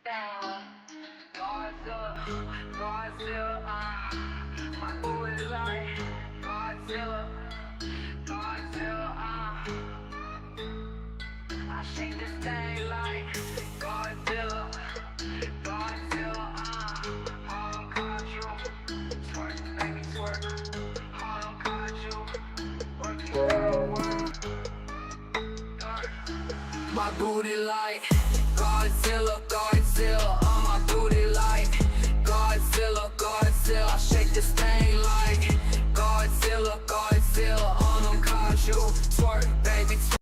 Godzilla, Godzilla, my booty like Godzilla, Godzilla, I shake this thing like Godzilla, Godzilla, all on control, twerk, baby twerk, all on control, work, my booty like Godzilla, Godzilla, on my booty like Godzilla, Godzilla, I shake this thing like Godzilla, Godzilla, on them control, twerk, baby twerk.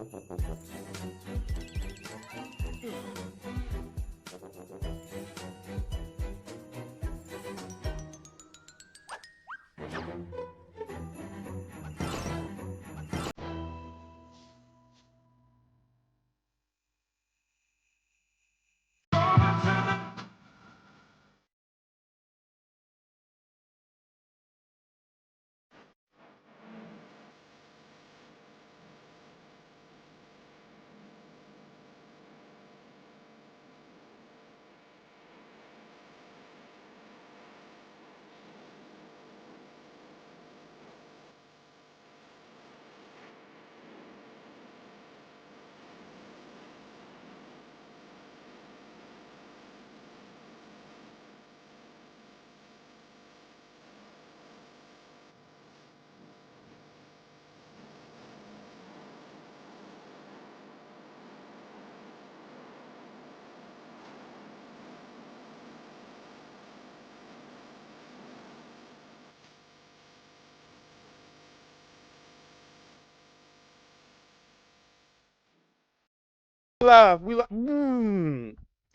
Live.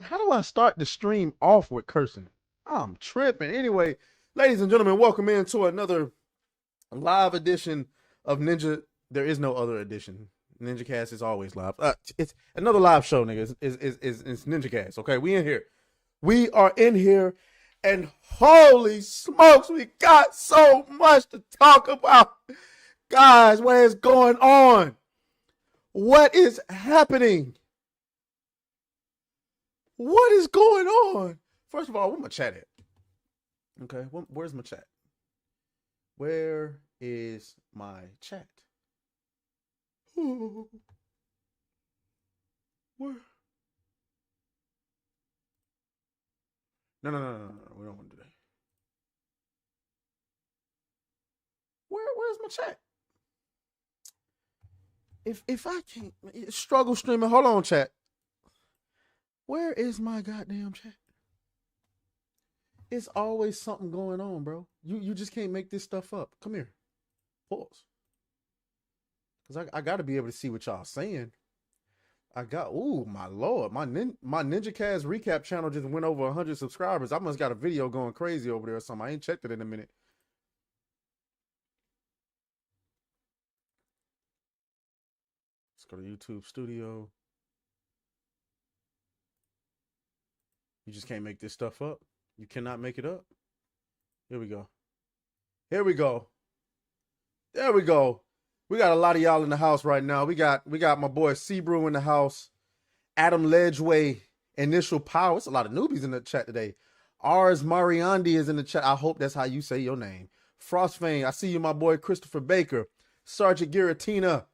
How do I start the stream off with cursing? I'm tripping. Anyway, ladies and gentlemen, welcome into another live edition of Ninja. There is no other edition. Ninjacast is always live. It's another live show, nigga. It's Ninjacast. Okay, we in here. We are in here, and holy smokes, we got so much to talk about, guys. What is going on? What is happening? What is going on? First of all, where my chat at? Okay, where's my chat? Where is my chat? Ooh. Where? No. We don't want to do that. Where's my chat? If I can't struggle streaming, hold on, chat. Where is my goddamn chat? It's always something going on, bro. You just can't make this stuff up. Come here. Pause. Because I got to be able to see what y'all saying. Oh, my Lord. My Ninjacast recap channel just went over 100 subscribers. I must got a video going crazy over there or something. I ain't checked it in a minute. Let's go to YouTube Studio. You just can't make this stuff up. You cannot make it up. Here we go. Here we go. There we go. We got a lot of y'all in the house right now. We got my boy Sebrew in the house. Adam Ledgeway, Initial Power. It's a lot of newbies in the chat today. Ars Mariandi is in the chat. I hope that's how you say your name. Frostfang, I see you, my boy Christopher Baker. Sergeant Giratina.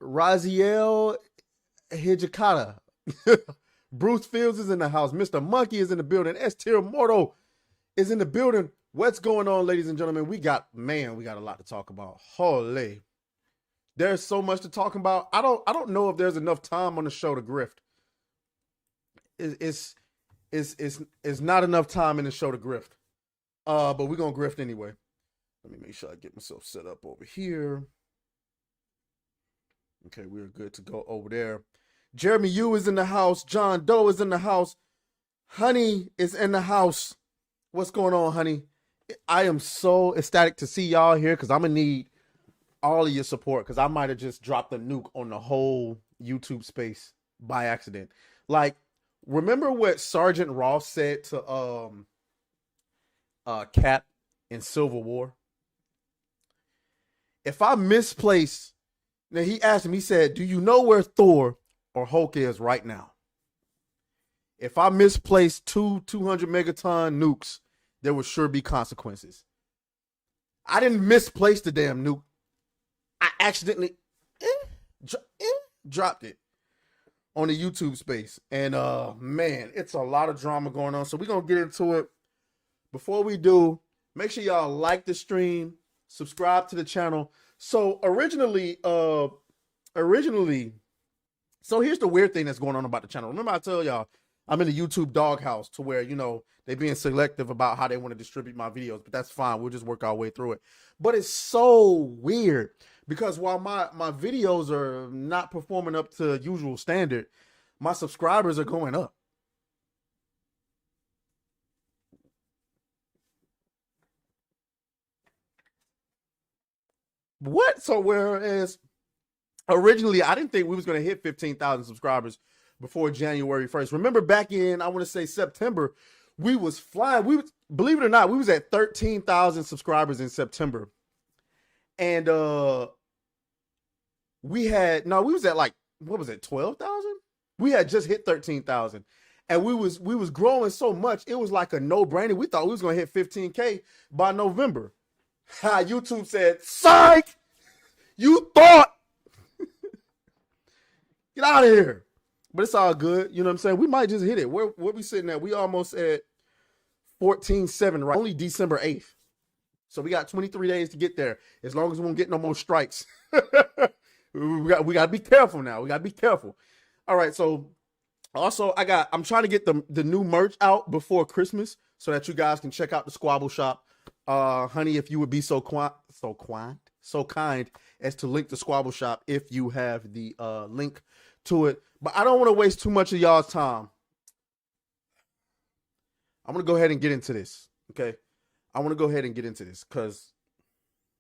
Raziel Hijikata. Bruce Fields is in the house. Mr. Monkey is in the building. S-Tier Mortal is in the building. What's going on, ladies and gentlemen? We got a lot to talk about. Holy. There's so much to talk about. I don't know if there's enough time on the show to grift. It's not enough time in the show to grift. But we're gonna grift anyway. Let me make sure I get myself set up over here. Okay, we're good to go over there. Jeremy Yu is in the house. John Doe is in the house. Honey is in the house. What's going on, honey? I am so ecstatic to see y'all here because I'm going to need all of your support because I might have just dropped a nuke on the whole YouTube space by accident. Like, remember what Sergeant Ross said to Cap in Civil War? If I misplace, now he asked him, he said, do you know where Thor or Hulk is right now? If I misplace 200 megaton nukes, there will sure be consequences. I didn't misplace the damn nuke. I accidentally dropped it on the YouTube space. And man, it's a lot of drama going on. So we're going to get into it. Before we do, make sure y'all like the stream, subscribe to the channel. So originally, so here's the weird thing that's going on about the channel. Remember I tell y'all, I'm in the YouTube doghouse to where, you know, they're being selective about how they want to distribute my videos, but that's fine. We'll just work our way through it. But it's so weird because while my videos are not performing up to usual standard, my subscribers are going up. What? So whereas originally I didn't think we was going to hit 15,000 subscribers before January 1st. Remember back in, I want to say September, we was flying. Believe it or not, we was at 13,000 subscribers in September. And we was at like, what was it, 12,000? We had just hit 13,000. And we was growing so much, it was like a no-brainer. We thought we was going to hit 15K by November. YouTube said, psych! You thought! Get out of here. But it's all good. You know what I'm saying? We might just hit it. Where we sitting at? We almost at 14.7, right? Only December 8th. So we got 23 days to get there. As long as we won't get no more strikes. we got to be careful now. We got to be careful. All right. So also I'm trying to get the new merch out before Christmas so that you guys can check out the Squabble Shop. Honey, if you would be so kind as to link the Squabble Shop if you have the link to it. But I don't want to waste too much of y'all's time. I'm going to go ahead and get into this. Okay. I want to go ahead and get into this because,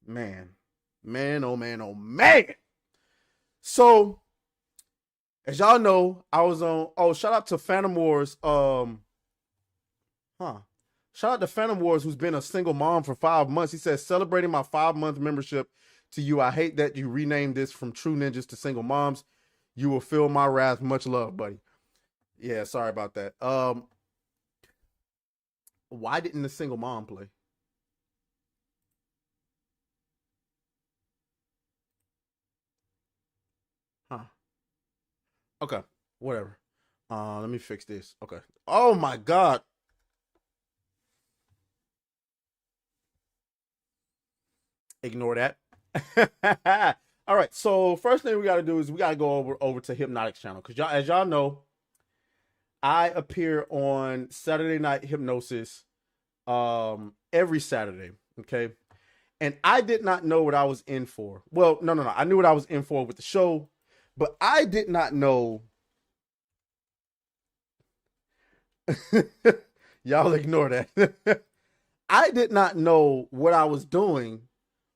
man. So, as y'all know, I was on, shout out to Phantom Wars. Shout out to Phantom Wars, who's been a single mom for 5 months. He says, celebrating my 5-month membership to you. I hate that you renamed this from True Ninjas to Single Moms. You will feel my wrath. Much love, buddy. Yeah, sorry about that. Why didn't the single mom play? Okay, whatever. Let me fix this. Okay. Oh my God. Ignore that. All right. So first thing we got to do is we got to go over to Hypnotic's channel. Cause as y'all know, I appear on Saturday Night Hypnosis, every Saturday. Okay. And I did not know what I was in for. Well, no. I knew what I was in for with the show, but I did not know. Y'all ignore that. I did not know what I was doing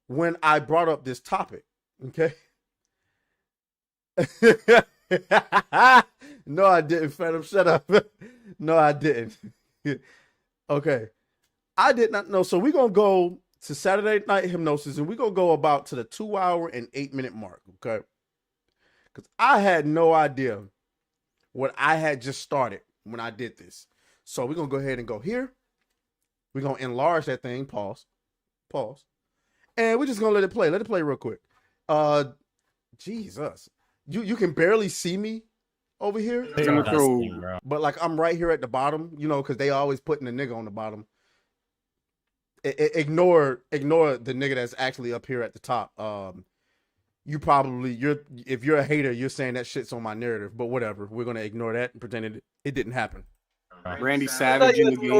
when I brought up this topic. Okay. No, I didn't, Phantom. Shut up. No, I didn't. Okay. I did not know. So we're going to go to Saturday Night Hypnosis and we're going to go about to the 2 hour and 8 minute mark. Okay. Because I had no idea what I had just started when I did this. So we're going to go ahead and go here. We're going to enlarge that thing. Pause. And we're just going to let it play. Let it play real quick. Jesus. You can barely see me over here. But like I'm right here at the bottom, you know, because they always putting the nigga on the bottom. Ignore the nigga that's actually up here at the top. If you're a hater, you're saying that shit's on my narrative, but whatever. We're going to ignore that and pretend it didn't happen. Randy Savage in the game.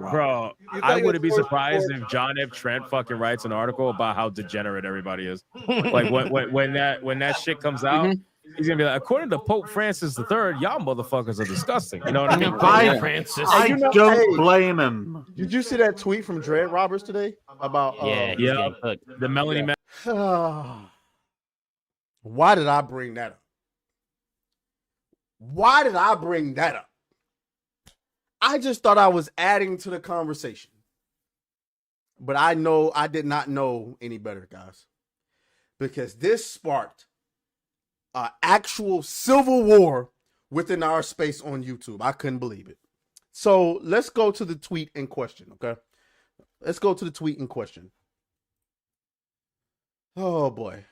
Bro, I wouldn't be surprised if John F. Trent fucking writes an article about how degenerate everybody is. Like when that shit comes out, he's gonna be like, according to Pope Francis III, y'all motherfuckers are disgusting. You know what I mean? Bye, Francis. I don't blame him. Did you see that tweet from Dread Roberts today about the Melanie Man? Why did I bring that up? I just thought I was adding to the conversation. But I did not know any better, guys. Because this sparked an actual civil war within our space on YouTube. I couldn't believe it. So let's go to the tweet in question, okay? Let's go to the tweet in question. Oh, boy.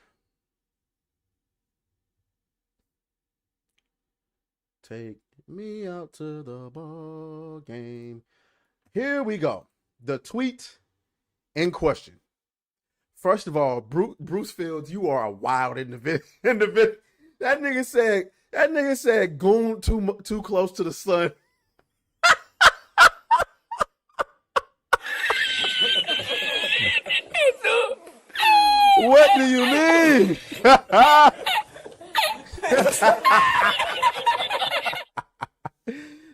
Take me out to the ball game. Here we go. The tweet in question. First of all, Bruce Fields, you are a wild individual. That nigga said goon too close to the sun. What do you mean?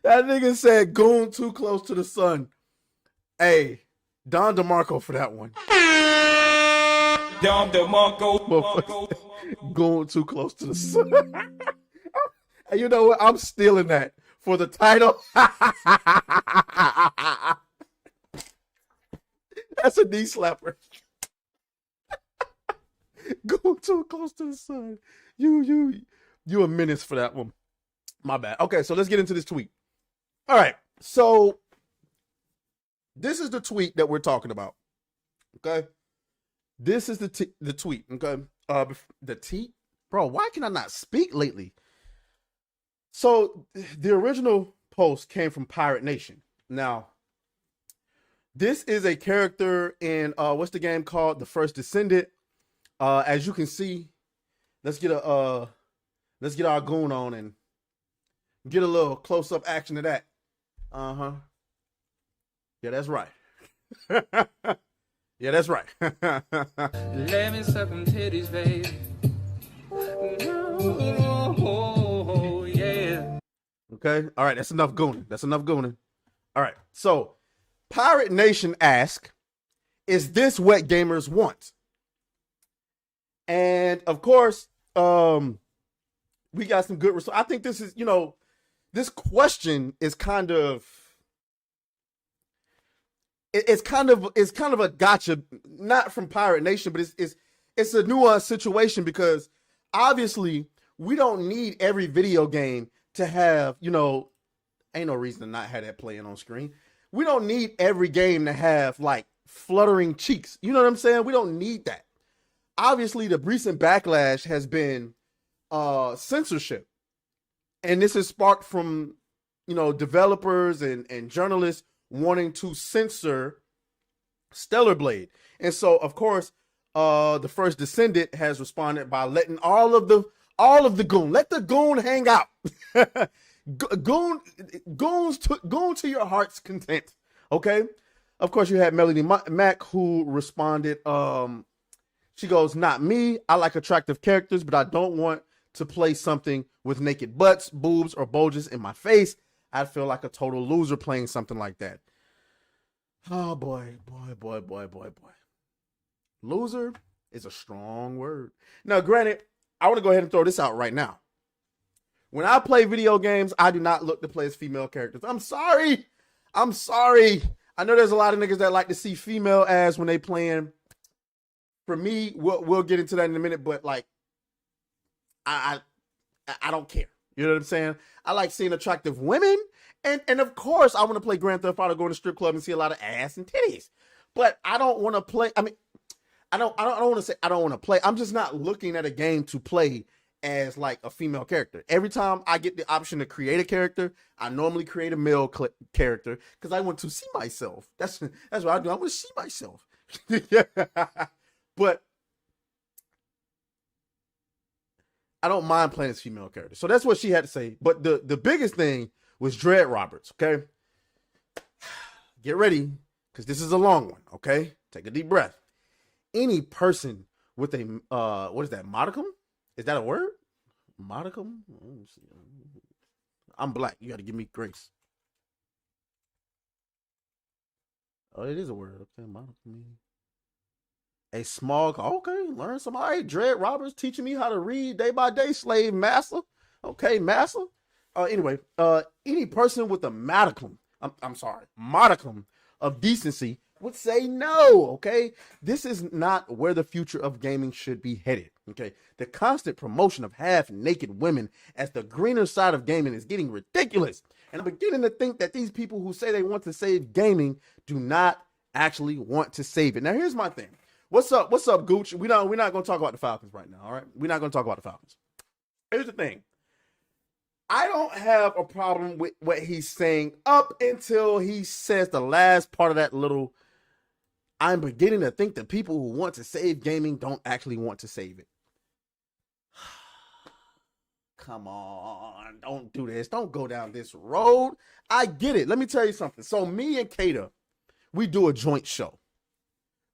That nigga said goon too close to the sun. Hey, Don DeMarco for that one. Don DeMarco. Goon too close to the sun. And you know what? I'm stealing that for the title. That's a knee slapper. Goon too close to the sun. You a menace for that one. My bad. Okay, so let's get into this tweet. All right, so this is the tweet that we're talking about. Okay, this is the tweet. Okay, the tweet, bro. Why can I not speak lately? So the original post came from Pirate Nation. Now, this is a character in what's the game called? The First Descendant. As you can see, let's get our goon on and get a little close up action of that. Yeah, that's right. Yeah, that's right. Let me suck them titties, baby. Oh, yeah. Okay. All right. That's enough gooning. All right. So Pirate Nation asks, is this what gamers want? And of course, we got some good results. I think this is, this question is kind of, it's kind of a gotcha, not from Pirate Nation, but it's a nuanced situation because obviously we don't need every video game to have, ain't no reason to not have that playing on screen. We don't need every game to have like fluttering cheeks. You know what I'm saying? We don't need that. Obviously, the recent backlash has been censorship. And this is sparked from, developers and journalists wanting to censor Stellar Blade. And so, of course, the First Descendant has responded by letting all of the goon, let the goon hang out. Goon to your heart's content. Okay. Of course, you had Melody Mack who responded. She goes, not me. I like attractive characters, but I don't want to play something with naked butts, boobs, or bulges in my face. I'd feel like a total loser playing something like that. Oh boy. Loser is a strong word. Now, granted, I want to go ahead and throw this out right now. When I play video games, I do not look to play as female characters. I'm sorry. I know there's a lot of niggas that like to see female as when they playing. For me, we'll get into that in a minute, but like, I don't care. You know what I'm saying? I like seeing attractive women, and of course, I want to play Grand Theft Auto, go to strip club, and see a lot of ass and titties. But I don't want to play. I mean, I don't want to say I don't want to play. I'm just not looking at a game to play as like a female character. Every time I get the option to create a character, I normally create a male character because I want to see myself. That's what I do. I want to see myself. Yeah. But I don't mind playing as female characters. So that's what she had to say. But the biggest thing was Dread Roberts, okay? Get ready, because this is a long one, okay? Take a deep breath. Any person with a, what is that, modicum? Is that a word? Modicum? I'm black. You got to give me grace. Oh, it is a word. Okay, modicum. A small, okay, learn some. All right, Dread Roberts teaching me how to read day by day, slave master. Okay, master. Anyway, any person with a modicum of decency would say no, okay? This is not where the future of gaming should be headed, okay? The constant promotion of half-naked women as the greener side of gaming is getting ridiculous. And I'm beginning to think that these people who say they want to save gaming do not actually want to save it. Now, here's my thing. What's up, Gooch? We're not going to talk about the Falcons right now, all right? We're not going to talk about the Falcons. Here's the thing. I don't have a problem with what he's saying up until he says the last part of that little, I'm beginning to think that people who want to save gaming don't actually want to save it. Come on, don't do this. Don't go down this road. I get it. Let me tell you something. So me and Kata, we do a joint show.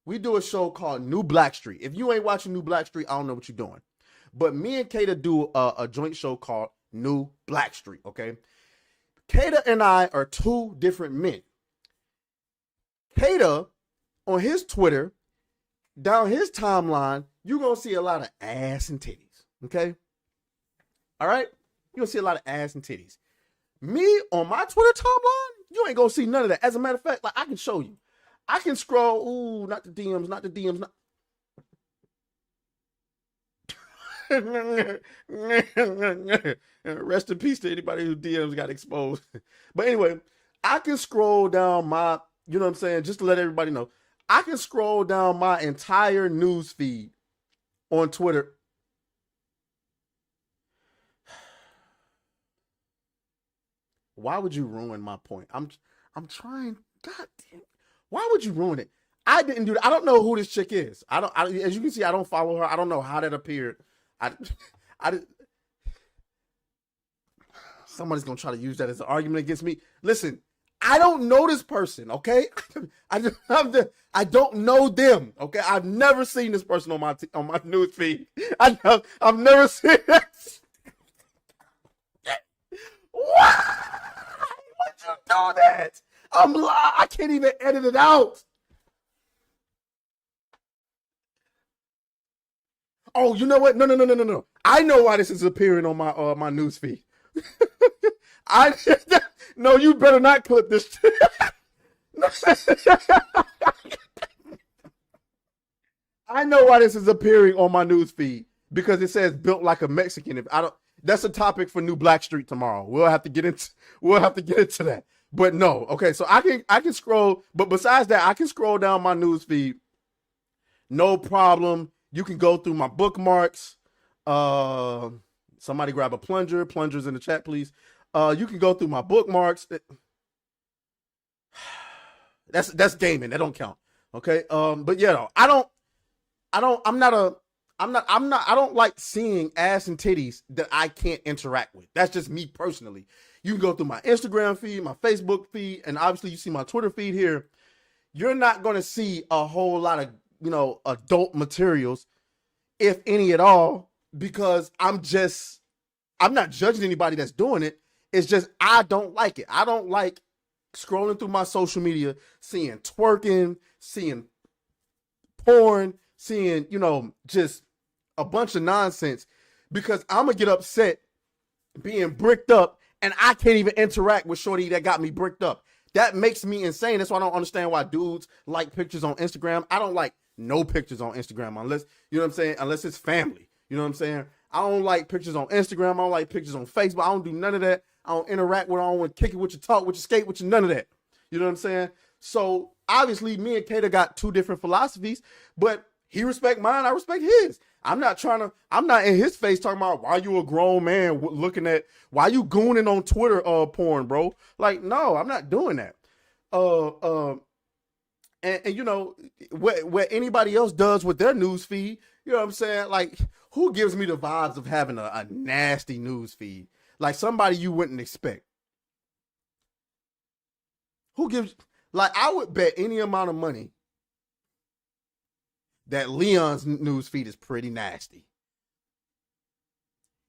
we do a show called New Blackstreet. If you ain't watching New Blackstreet, I don't know what you're doing. But me and Kata do a joint show called New Blackstreet, okay? Kata and I are two different men. Kata, on his Twitter, down his timeline, you're going to see a lot of ass and titties, okay? All right? You're going to see a lot of ass and titties. Me, on my Twitter timeline, you ain't going to see none of that. As a matter of fact, like, I can show you. I can scroll, ooh, not the DMs, not the DMs, not... Rest in peace to anybody who DMs got exposed. But anyway, I can scroll down my, you know what I'm saying, just to let everybody know, I can scroll down my entire news feed on Twitter. Why would you ruin my point? I'm trying, God damn. Why would you ruin it? I didn't do that. I don't know who this chick is. As you can see, I don't follow her. I don't know how that appeared. Somebody's gonna try to use that as an argument against me. Listen, I don't know this person, okay? I don't know them, okay? I've never seen this person on my news feed. I've never seen it. Why would you do that? I can't even edit it out. Oh, you know what? No. I know why this is appearing on my news feed. No, you better not clip this. I know why this is appearing on my news feed because it says built like a Mexican. That's a topic for New Blackstreet tomorrow. We'll have to get into that. But no, okay. So I can scroll, but besides that, I can scroll down my news feed. No problem. You can go through my bookmarks. Somebody grab a plunger. Plungers in the chat, please. You can go through my bookmarks. That's gaming. That don't count. Okay. But yeah, though, I don't like seeing ass and titties that I can't interact with. That's just me personally. You can go through my Instagram feed, my Facebook feed, and obviously you see my Twitter feed here. You're not going to see a whole lot of, adult materials, if any at all, because I'm not judging anybody that's doing it. It's just, I don't like it. I don't like scrolling through my social media, seeing twerking, seeing porn, seeing, just a bunch of nonsense, because I'm going to get upset being bricked up and I can't even interact with shorty that got me bricked up. That makes me insane. That's why I don't understand why dudes like pictures on Instagram. I don't like no pictures on Instagram unless, unless it's family. You know what I'm saying? I don't like pictures on Instagram. I don't like pictures on Facebook. I don't do none of that. I don't interact with it. I don't want to kick it with you, talk with you, skate with you, none of that. You know what I'm saying? So obviously me and Kata got two different philosophies, but he respect mine. I respect his. I'm not in his face talking about why you a grown man looking at, why you gooning on Twitter porn, bro. Like, no, I'm not doing that. And what anybody else does with their news feed, you know what I'm saying? Like, who gives me the vibes of having a nasty news feed? Like somebody you wouldn't expect. I would bet any amount of money that Leon's news feed is pretty nasty.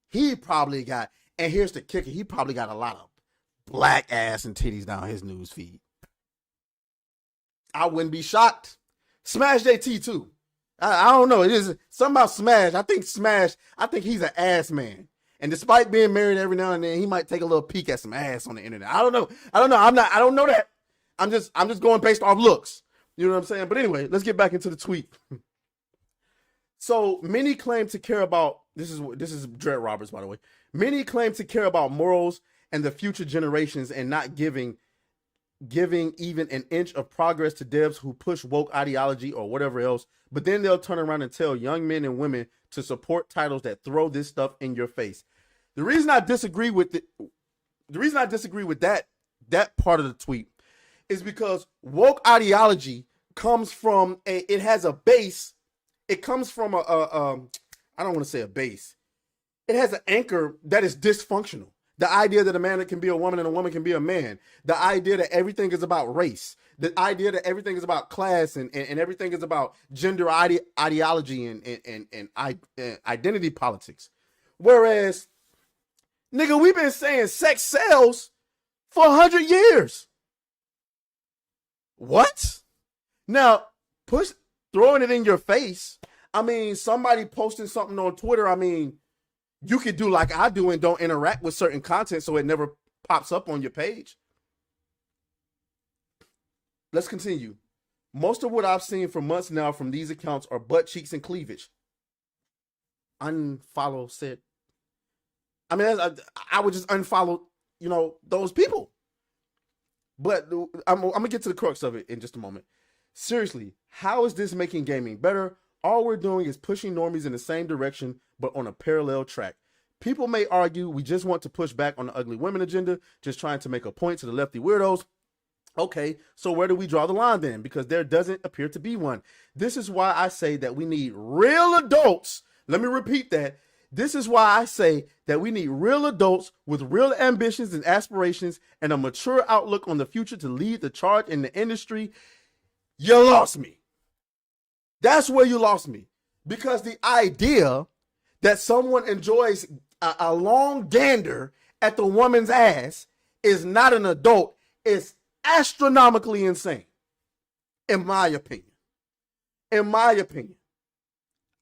He probably got, and here's the kicker, he probably got a lot of black ass and titties down his news feed. I wouldn't be shocked. Smash JT too. I don't know. It is something about Smash. I think he's an ass man. And despite being married every now and then, he might take a little peek at some ass on the internet. I don't know. I don't know that. I'm just going based off looks. You know what I'm saying? But anyway, let's get back into the tweet. So many claim to care about, this is Dred Roberts, by the way. Many claim to care about morals and the future generations and not giving even an inch of progress to devs who push woke ideology or whatever else, but then they'll turn around and tell young men and women to support titles that throw this stuff in your face. The reason I disagree with that part of the tweet is because woke ideology comes from it has a base. It comes from I don't want to say a base. It has an anchor that is dysfunctional. The idea that a man can be a woman and a woman can be a man. The idea that everything is about race. The idea that everything is about class and everything is about gender ideology and identity politics. Whereas, nigga, we've been saying sex sells for 100 years. What? Now, throwing it in your face. I mean, somebody posting something on Twitter, I mean, you could do like I do and don't interact with certain content so it never pops up on your page. Let's continue. Most of what I've seen for months now from these accounts are butt cheeks and cleavage. Unfollow said. I mean, I would just unfollow, those people. But I'm going to get to the crux of it in just a moment. Seriously, how is this making gaming better? All we're doing is pushing normies in the same direction, but on a parallel track. People may argue we just want to push back on the ugly women agenda, just trying to make a point to the lefty weirdos. Okay, so where do we draw the line then? Because there doesn't appear to be one. This is why I say that we need real adults. Let me repeat that. This is why I say that we need real adults with real ambitions and aspirations and a mature outlook on the future to lead the charge in the industry. You lost me. That's where you lost me. Because the idea that someone enjoys a long gander at the woman's ass is not an adult is astronomically insane. In my opinion.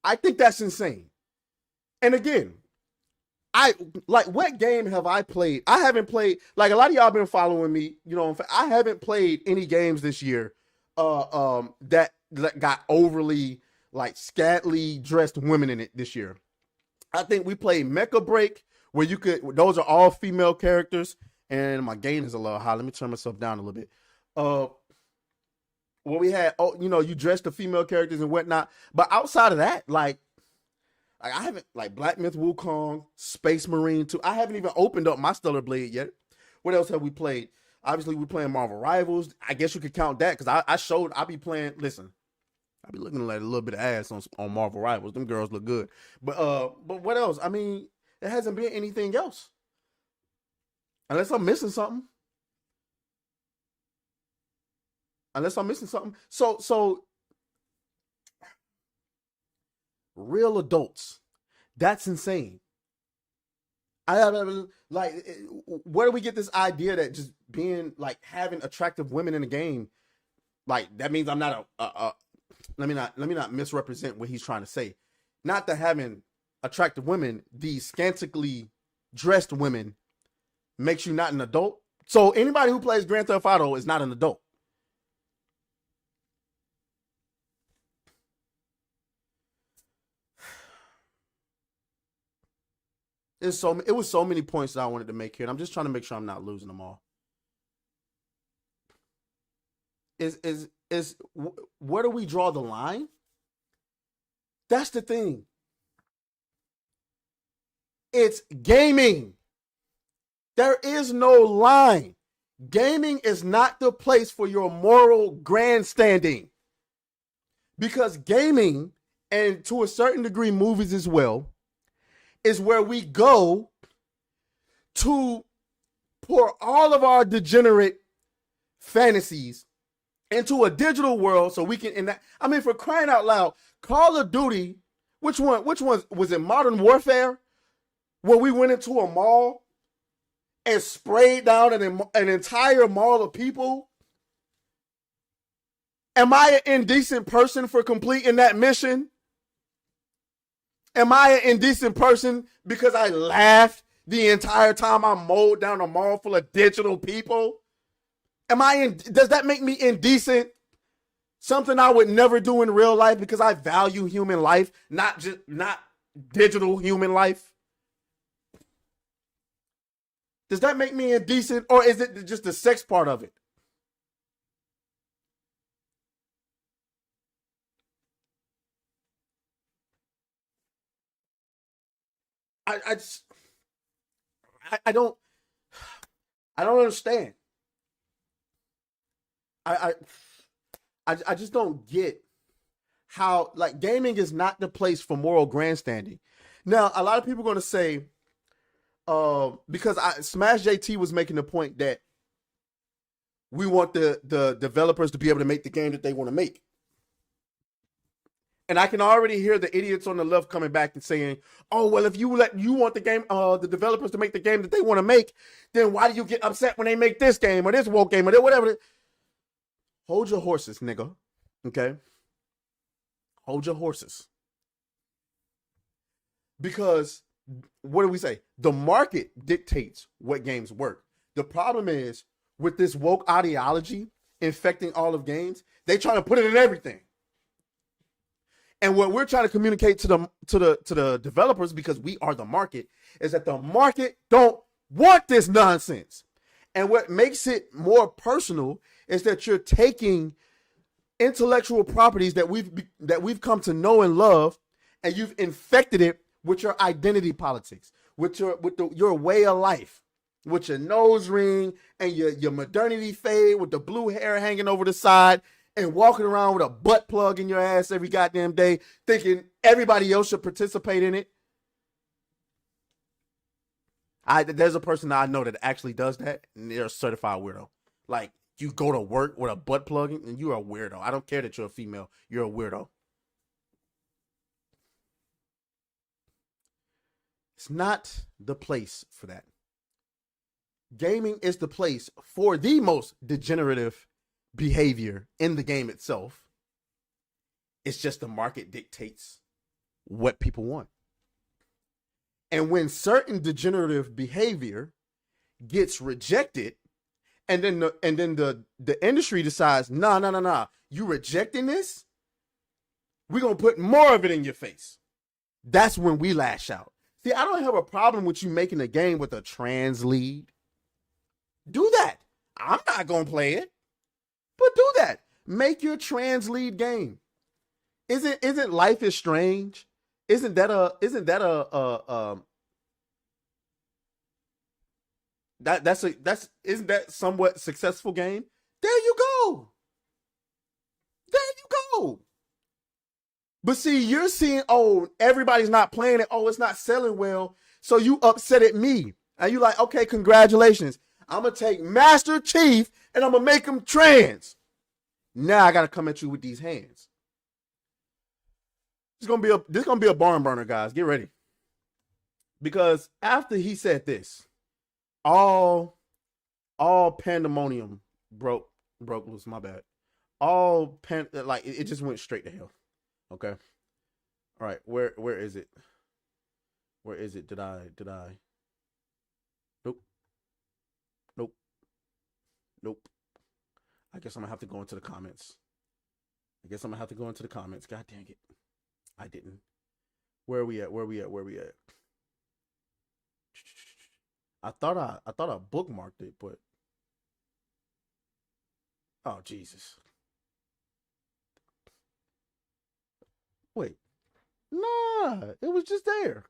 I think that's insane. And again, what game have I played? I haven't played, like a lot of y'all been following me, I haven't played any games this year that got overly like scantily dressed women in it this year. I think we played Mecha Break, where those are all female characters, and my gain is a little high. Let me turn myself down a little bit. Where we had, you dress the female characters and whatnot, but outside of that, like I haven't, like Black Myth Wukong, Space Marine 2. I haven't even opened up my Stellar Blade yet. What else have we played? Obviously, we're playing Marvel Rivals. I guess you could count that because I be playing. Listen, I be looking like a little bit of ass on Marvel Rivals. Them girls look good. But what else? I mean, there hasn't been anything else. Unless I'm missing something. So real adults. That's insane. Where do we get this idea that just being like having attractive women in the game, like that means I'm not let me not misrepresent what he's trying to say. Not that having attractive women, these scantily dressed women, makes you not an adult. So anybody who plays Grand Theft Auto is not an adult. It was so many points that I wanted to make here, and I'm just trying to make sure I'm not losing them all. Where do we draw the line? That's the thing. It's gaming. There is no line. Gaming is not the place for your moral grandstanding. Because gaming, and to a certain degree movies as well, is where we go to pour all of our degenerate fantasies into a digital world so we can for crying out loud, Call of Duty, which one was it, Modern Warfare, where we went into a mall and sprayed down an entire mall of people? Am I an indecent person for completing that mission? Am I an indecent person because I laughed the entire time I mowed down a mall full of digital people? Does that make me indecent? Something I would never do in real life because I value human life, not digital human life? Does that make me indecent, or is it just the sex part of it? I don't understand. I just don't get how, like, gaming is not the place for moral grandstanding. Now, a lot of people are going to say, because Smash JT was making the point that we want the developers to be able to make the game that they want to make. And I can already hear the idiots on the left coming back and saying, "Oh, well, if you want the game, the developers to make the game that they want to make, then why do you get upset when they make this game or this woke game or whatever?" Hold your horses, nigga. Okay? Hold your horses. Because what do we say? The market dictates what games work. The problem is with this woke ideology infecting all of games, they try to put it in everything. And what we're trying to communicate to the developers, because we are the market, is that the market don't want this nonsense. And what makes it more personal is that you're taking intellectual properties that we've come to know and love, and you've infected it with your identity politics, with your way of life, with your nose ring and your modernity fade, with the blue hair hanging over the side, and walking around with a butt plug in your ass every goddamn day, thinking everybody else should participate in it. There's a person that I know that actually does that, and they're a certified weirdo. Like, you go to work with a butt plug, and you're a weirdo. I don't care that you're a female. You're a weirdo. It's not the place for that. Gaming is the place for the most degenerative behavior in the game itself. It's just the market dictates what people want. And when certain degenerative behavior gets rejected, and then the industry decides, nah, you rejecting this? We're gonna put more of it in your face. That's when we lash out. See, I don't have a problem with you making a game with a trans lead. Do that. I'm not gonna play it. But do that. Make your trans lead game. Isn't Life is Strange? Isn't that somewhat successful game? There you go. But see, you're seeing, oh, everybody's not playing it. Oh, it's not selling well. So you upset at me. And you like, okay, congratulations. I'm going to take Master Chief and I'm going to make him trans. Now I got to come at you with these hands. This is gonna be a barn burner, guys. Get ready. Because after he said this, all pandemonium broke loose, my bad. It just went straight to hell. Okay. All right, where is it? Where is it? Did I? Nope. I guess I'm gonna have to go into the comments. God dang it. I didn't. Where are we at? I thought I bookmarked it, but oh Jesus. Wait. Nah, it was just there.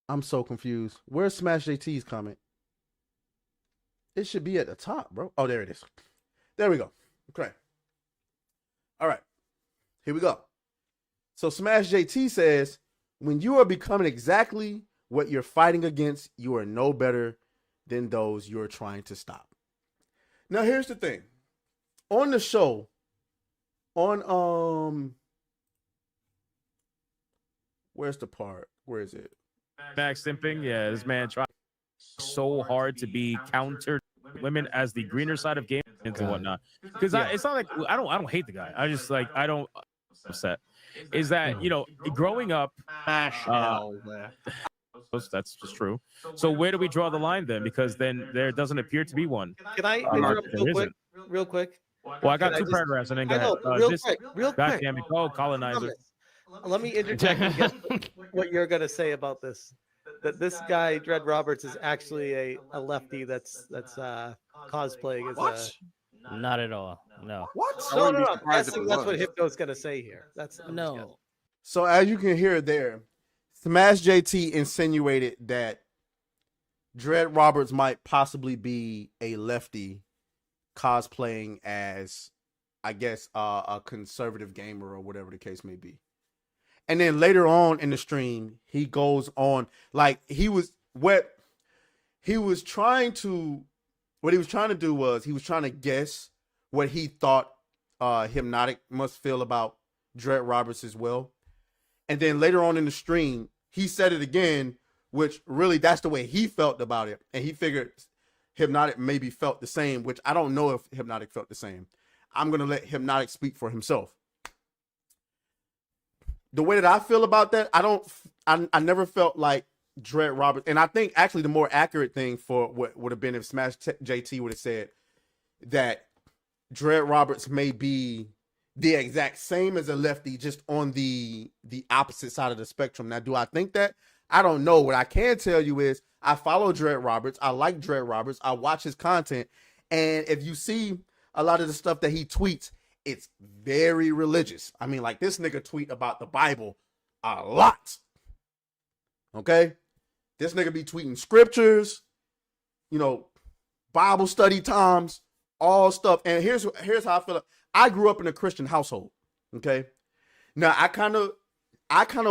I'm so confused. Where's Smash JT's comment? It should be at the top, bro. Oh, there it is. There we go. Okay. All right. Here we go. So Smash JT says, when you are becoming exactly what you're fighting against, you are no better than those you're trying to stop. Now, here's the thing. On the show, where's the part? Where is it? Back simping. Yeah, this man tried so hard to be counter women as the greener side of games and whatnot. Because it's not like I don't hate the guy. I just like I don't upset. Is that growing up? That's just true. So where do we draw the line then? Because then there doesn't appear to be one. Can I interrupt real quick? Well, I got two paragraphs and then go ahead. Real quick. God damn it. Oh, colonizer. Let me interject and get what you're going to say about this. That this guy, Dread Roberts, is actually a lefty that's cosplaying as Not at all. No. What? No. I'm guessing that's what Hypno's going to say here. No. So as you can hear there, Smash JT insinuated that Dread Roberts might possibly be a lefty cosplaying as I guess, a conservative gamer or whatever the case may be. And then later on in the stream, he goes on like he was trying to do was he was trying to guess what he thought Hypnotic must feel about Dread Roberts as well. And then later on in the stream, he said it again, which really that's the way he felt about it. And he figured Hypnotic maybe felt the same, which I don't know if Hypnotic felt the same. I'm going to let Hypnotic speak for himself. The way that I feel about that, I never felt like Dread Roberts, and I think actually the more accurate thing for what would have been if Smash JT would have said that Dread Roberts may be the exact same as a lefty, just on the opposite side of the spectrum. Now, do I think that? I don't know. What I can tell you is I follow Dread Roberts. I like Dread Roberts. I watch his content. And if you see a lot of the stuff that he tweets, it's very religious. I mean, like this nigga tweet about the Bible a lot. Okay? This nigga be tweeting scriptures, Bible study times, all stuff. And here's how I feel. I grew up in a Christian household. Okay? Now, I kind of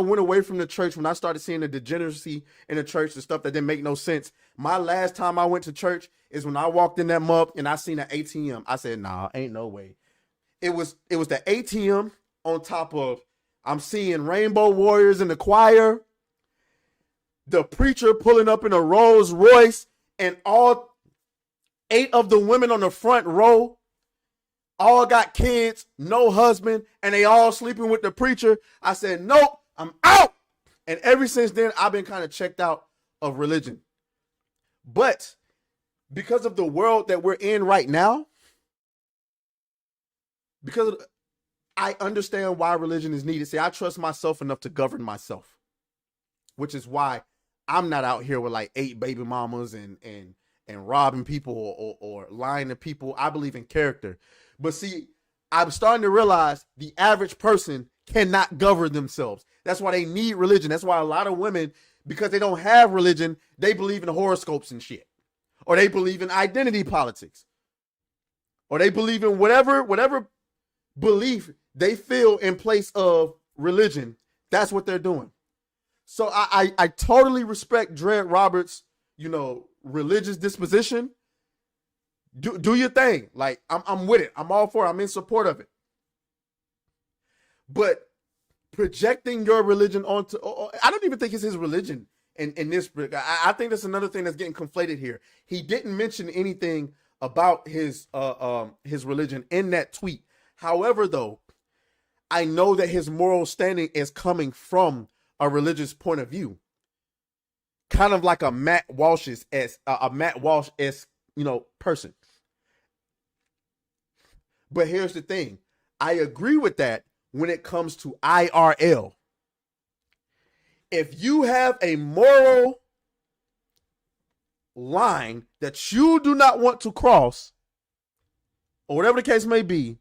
went away from the church when I started seeing the degeneracy in the church, the stuff that didn't make no sense. My last time I went to church is when I walked in that mug and I seen an ATM. I said, nah, ain't no way. It was the ATM on top of, I'm seeing Rainbow Warriors in the choir, the preacher pulling up in a Rolls Royce, and all 8 of the women on the front row all got kids, no husband, and they all sleeping with the preacher. I said, nope, I'm out. And ever since then, I've been kind of checked out of religion. But because of the world that we're in right now, I understand why religion is needed. See, I trust myself enough to govern myself, which is why I'm not out here with like 8 baby mamas and robbing people or lying to people. I believe in character. But see, I'm starting to realize the average person cannot govern themselves. That's why they need religion. That's why a lot of women, because they don't have religion, they believe in horoscopes and shit. Or they believe in identity politics. Or they believe in whatever belief they feel in place of religion. That's what they're doing. So I totally respect Dread Roberts, religious disposition. Do your thing. Like I'm with it. I'm all for it. I'm in support of it. But projecting your religion onto, I don't even think it's his religion in this. I think that's another thing that's getting conflated here. He didn't mention anything about his religion in that tweet. However, though, I know that his moral standing is coming from a religious point of view, kind of like a Matt Walsh's person. But here's the thing. I agree with that when it comes to IRL. If you have a moral line that you do not want to cross, or whatever the case may be,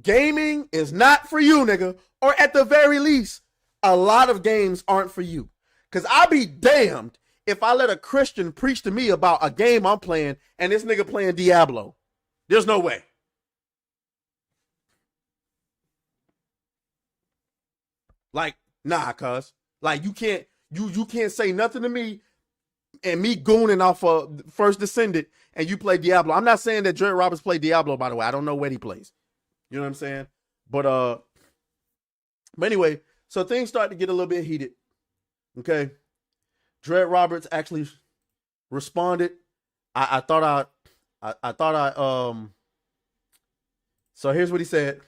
gaming is not for you, nigga. Or at the very least, a lot of games aren't for you. Because I'll be damned if I let a Christian preach to me about a game I'm playing and this nigga playing Diablo. There's no way. Like, nah, cuz. Like, you can't say nothing to me and me gooning off of First Descendant and you play Diablo. I'm not saying that Dread Roberts play Diablo, by the way. I don't know what he plays. You know what I'm saying? But anyway, so things start to get a little bit heated. Okay. Dread Roberts actually responded. So here's what he said.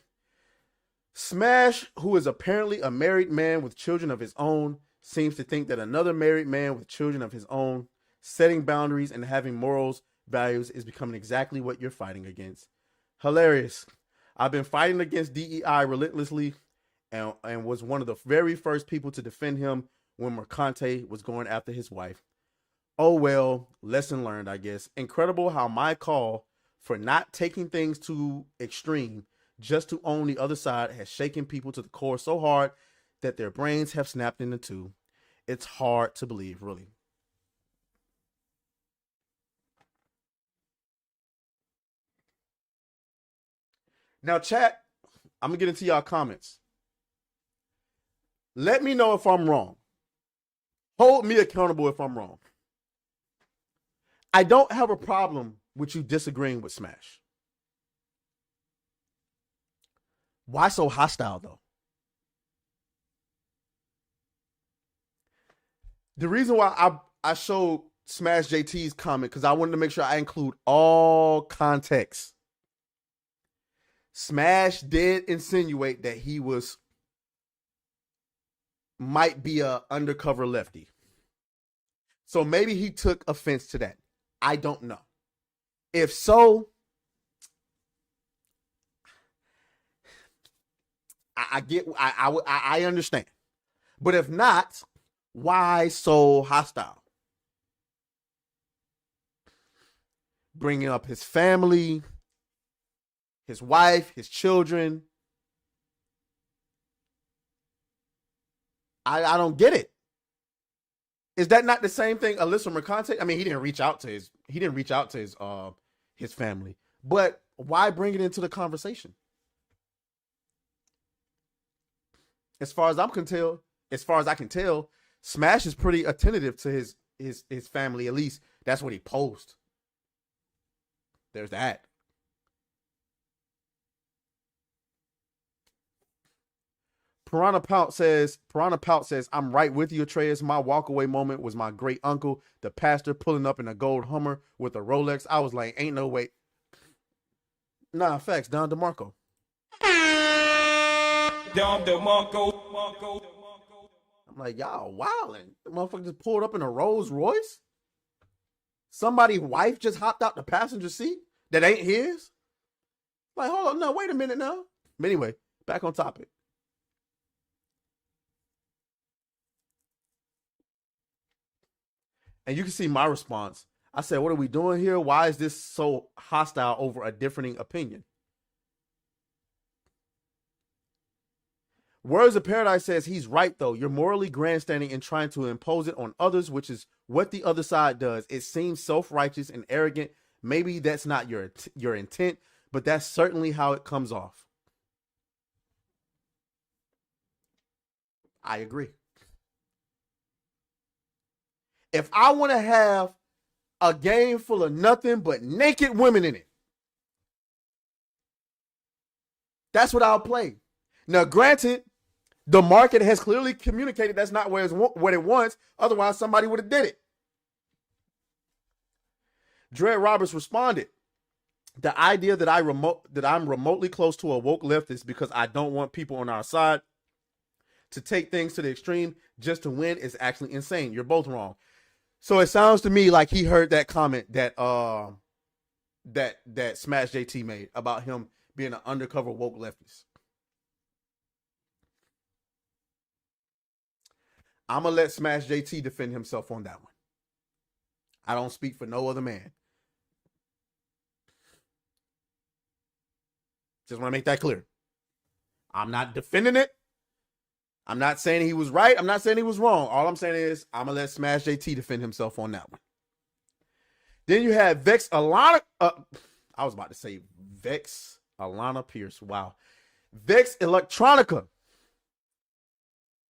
Smash, who is apparently a married man with children of his own, seems to think that another married man with children of his own, setting boundaries and having morals, values is becoming exactly what you're fighting against. Hilarious. I've been fighting against DEI relentlessly and was one of the very first people to defend him when Mercante was going after his wife. Oh well, lesson learned, I guess. Incredible how my call for not taking things too extreme just to own the other side has shaken people to the core so hard that their brains have snapped into two. It's hard to believe, really. Now, chat, I'm going to get into y'all comments. Let me know if I'm wrong. Hold me accountable if I'm wrong. I don't have a problem with you disagreeing with Smash. Why so hostile, though? The reason why I showed Smash JT's comment, because I wanted to make sure I include all context. Smash did insinuate that he might be a undercover lefty. So maybe he took offense to that. I don't know. If so, I understand. But if not, why so hostile? Bringing up his family, his wife, his children. I don't get it. Is that not the same thing Alyssa Mercante? I mean, he didn't reach out to his family. But why bring it into the conversation? As far as I can tell, Smash is pretty attentive to his family. At least that's what he posts. There's that. Piranha Pout says, I'm right with you, aTraes. My walkaway moment was my great uncle, the pastor, pulling up in a gold Hummer with a Rolex. I was like, ain't no way. Nah, facts. Don DeMarco. Don DeMarco. I'm like, y'all wildin'. The motherfucker just pulled up in a Rolls Royce. Somebody's wife just hopped out the passenger seat that ain't his. Like, hold on, no, wait a minute now. But anyway, back on topic. And you can see my response. I said, what are we doing here? Why is this so hostile over a differing opinion? Words of Paradise says, he's right, though. You're morally grandstanding and trying to impose it on others, which is what the other side does. It seems self-righteous and arrogant. Maybe that's not your intent, but that's certainly how it comes off. I agree. If I want to have a game full of nothing but naked women in it, that's what I'll play. Now, granted, the market has clearly communicated that's not what it wants. Otherwise, somebody would have did it. Dread Roberts responded, the idea that I'm remotely close to a woke leftist because I don't want people on our side to take things to the extreme just to win is actually insane. You're both wrong. So it sounds to me like he heard that comment that Smash JT made about him being an undercover woke leftist. I'm going to let Smash JT defend himself on that one. I don't speak for no other man. Just want to make that clear. I'm not defending it. I'm not saying he was right. I'm not saying he was wrong. All I'm saying is I'm going to let Smash JT defend himself on that one. Then you have Vex Alana. I was about to say Vex Alana Pierce. Wow. Vex Electronica.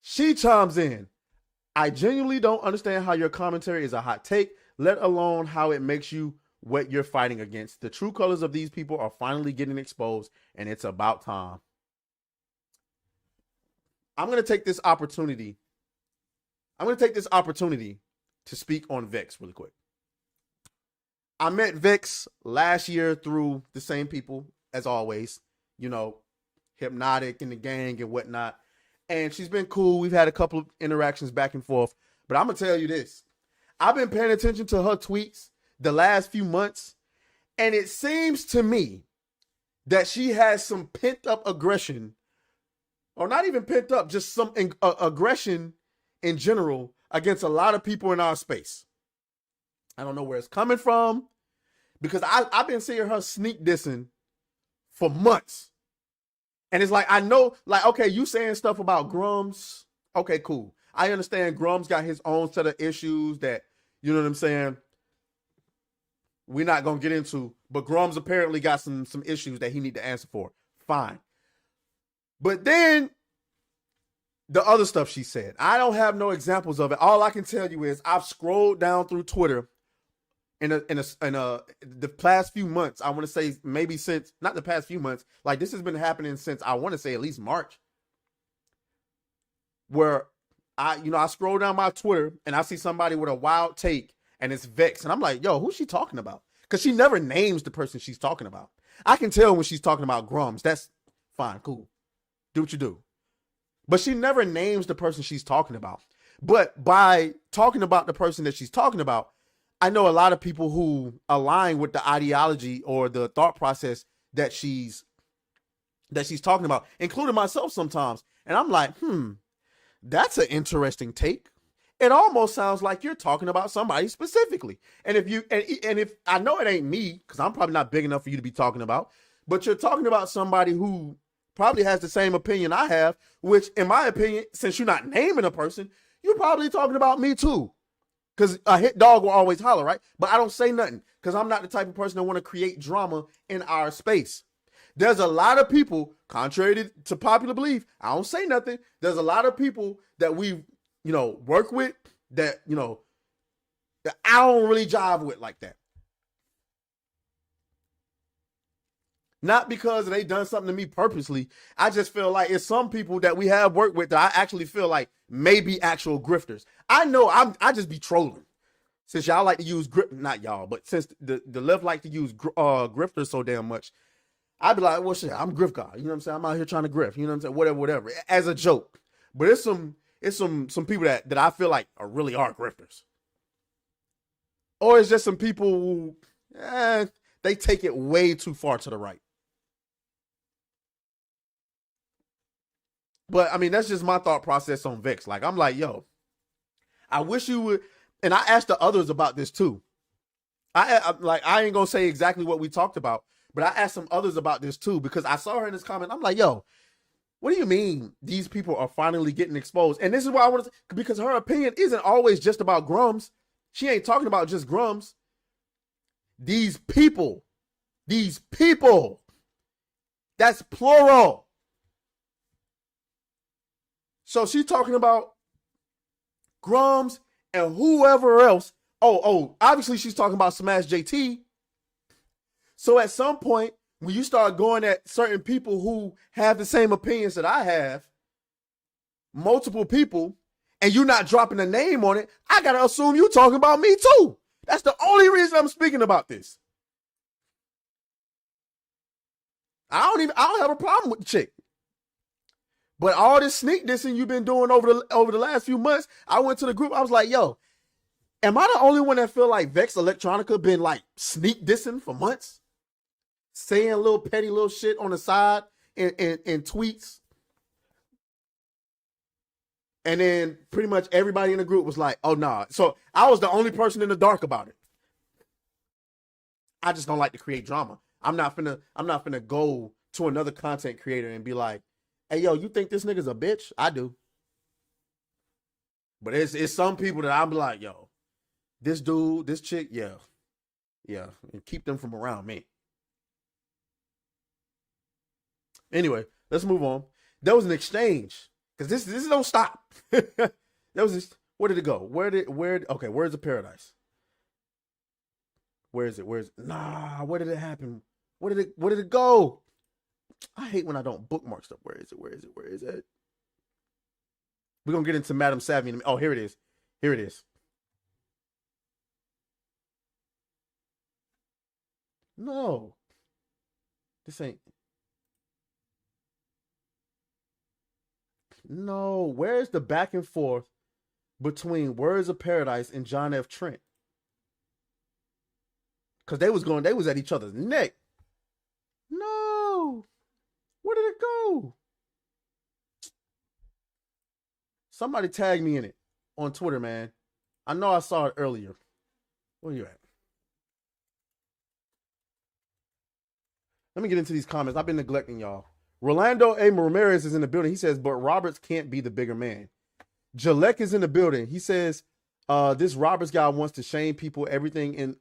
She chimes in. I genuinely don't understand how your commentary is a hot take, let alone how it makes you what you're fighting against. The true colors of these people are finally getting exposed, and it's about time. I'm going to take this opportunity. To speak on Vex really quick. I met Vex last year through the same people as always, you know, Hypnotic and the gang and whatnot. And she's been cool. We've had a couple of interactions back and forth. But I'm going to tell you this. I've been paying attention to her tweets the last few months. And it seems to me that she has some pent-up aggression. Or not even pent up, just some aggression in general against a lot of people in our space. I don't know where it's coming from. Because I've been seeing her sneak dissing for months. And it's like, I know, like, okay, you saying stuff about Grums. Okay, cool. I understand Grums got his own set of issues that, you know what I'm saying, we're not going to get into. But Grums apparently got some issues that he need to answer for. fine. But then the other stuff she said, I don't have no examples of it. All I can tell you is I've scrolled down through Twitter in the past few months. I want to say maybe since, not the past few months, like this has been happening since I want to say at least March, where I scroll down my Twitter and I see somebody with a wild take and it's Vex. And I'm like, yo, who's she talking about? Because she never names the person she's talking about. I can tell when she's talking about Grums. That's fine, cool. Do what you do. But she never names the person she's talking about. But by talking about the person that she's talking about, I know a lot of people who align with the ideology or the thought process that she's talking about, including myself sometimes. And I'm like, that's an interesting take. It almost sounds like you're talking about somebody specifically. And if I know it ain't me, because I'm probably not big enough for you to be talking about, but you're talking about somebody who probably has the same opinion I have, which in my opinion, since you're not naming a person, you're probably talking about me too. Because a hit dog will always holler, right? But I don't say nothing because I'm not the type of person that want to create drama in our space. There's a lot of people, contrary to popular belief, I don't say nothing. There's a lot of people that we, work with that, that I don't really jive with like that. Not because they done something to me purposely. I just feel like it's some people that we have worked with that I actually feel like may be actual grifters. I know I just be trolling. Since y'all like to use not y'all, but since the left like to use grifters so damn much, I'd be like, well, shit, I'm grift guy. You know what I'm saying? I'm out here trying to grift. You know what I'm saying? Whatever, as a joke. But it's some people that I feel like really are grifters. Or it's just some people who, they take it way too far to the right. But I mean, that's just my thought process on Vex. Like, I'm like, yo, I wish you would. And I asked the others about this too. I ain't gonna say exactly what we talked about, but I asked some others about this too, because I saw her in this comment. I'm like, yo, what do you mean these people are finally getting exposed? And this is why I want to, because her opinion isn't always just about Grums. She ain't talking about just Grums. These people, that's plural. So she's talking about Grums and whoever else. Oh, obviously she's talking about Smash JT. So at some point, when you start going at certain people who have the same opinions that I have, multiple people, and you're not dropping a name on it, I gotta assume you're talking about me too. That's the only reason I'm speaking about this. I don't have a problem with the chick. But all this sneak dissing you've been doing over the last few months, I went to the group. I was like, yo, am I the only one that feel like Vex Electronica been like sneak dissing for months? Saying little petty little shit on the side in tweets. And then pretty much everybody in the group was like, oh, nah. So I was the only person in the dark about it. I just don't like to create drama. I'm not finna go to another content creator and be like, hey, yo, you think this nigga's a bitch? I do. But it's some people that I'm like, yo, this dude, this chick, yeah. And keep them from around me. Anyway, let's move on. There was an exchange. Because this don't stop. There was this, where did it go? Okay, where's the paradise? Where is it? Nah, where did it happen? Where did it go? I hate when I don't bookmark stuff. Where is it? We're going to get into Madam Savvy in a minute. Oh, here it is. No. This ain't. No. Where's the back and forth between Words of Paradise and John F. Trent? Because they was at each other's neck. No. Where did it go? Somebody tag me in it on Twitter, man. I know I saw it earlier. Where you at? Let me get into these comments. I've been neglecting y'all. Rolando A. Ramirez is in the building. He says, but Roberts can't be the bigger man. Jalek is in the building. He says, this Roberts guy wants to shame people. Everything in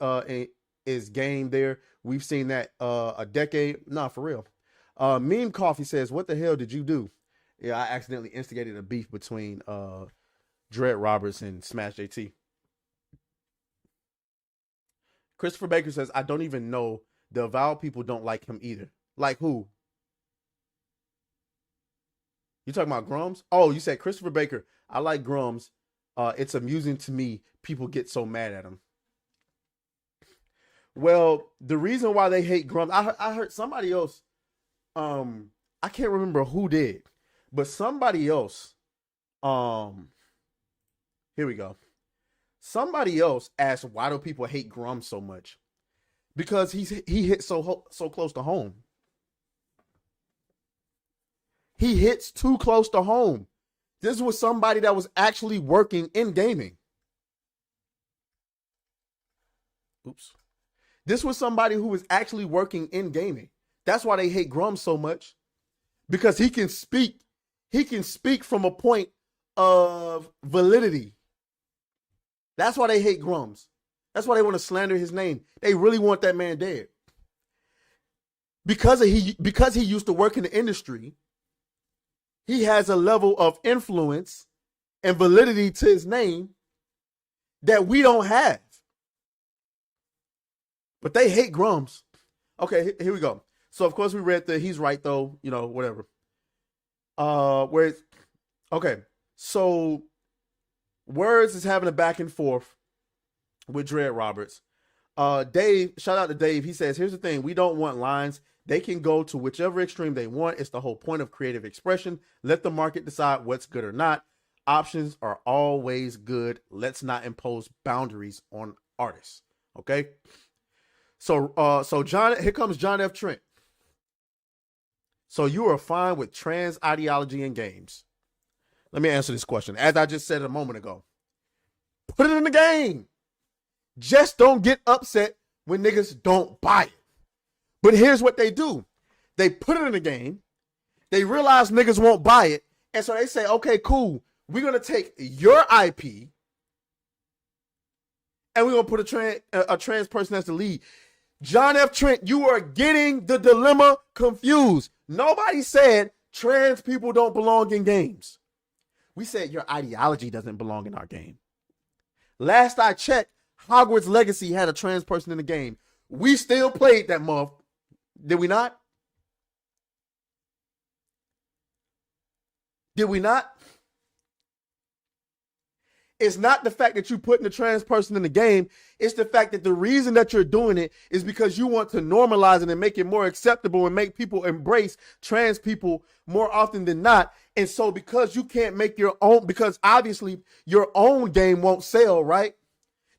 is game there. We've seen that a decade. Nah, for real. Meme Coffee says, "What the hell did you do?" Yeah, I accidentally instigated a beef between Dread Roberts and Smash JT. Christopher Baker says, "I don't even know. The Avowed people don't like him either. Like who? You talking about Grums? Oh, you said Christopher Baker. I like Grums. It's amusing to me. People get so mad at him." Well, the reason why they hate Grums, I heard somebody else. I can't remember who did, but somebody else. Here we go. Somebody else asked, "Why do people hate Grums so much?" Because he hit so close to home. He hits too close to home. This was somebody that was actually working in gaming. Oops. This was somebody who was actually working in gaming. That's why they hate Grums so much. Because he can speak from a point of validity. That's why they hate Grums. That's why they want to slander his name. They really want that man dead. Because he used to work in the industry, he has a level of influence and validity to his name that we don't have. But they hate Grums. Okay, here we go. So of course we read the he's right though, whatever. Okay. So Words is having a back and forth with Dread Roberts. Dave, shout out to Dave. He says, "Here's the thing. We don't want lines. They can go to whichever extreme they want. It's the whole point of creative expression. Let the market decide what's good or not. Options are always good. Let's not impose boundaries on artists." Okay. So John, here comes John F. Trent. "So you are fine with trans ideology in games?" Let me answer this question. As I just said a moment ago, put it in the game. Just don't get upset when niggas don't buy it. But here's what they do. They put it in the game. They realize niggas won't buy it. And so they say, okay, cool. We're going to take your IP and we're going to put a trans person as the lead. John F. Trent, you are getting the dilemma confused. Nobody said trans people don't belong in games. We said your ideology doesn't belong in our game. Last I checked, Hogwarts Legacy had a trans person in the game. We still played that month. Did we not? Did we not? It's not the fact that you're putting the trans person in the game. It's the fact that the reason that you're doing it is because you want to normalize it and make it more acceptable and make people embrace trans people more often than not. And so because you can't make your own, because obviously your own game won't sell, right?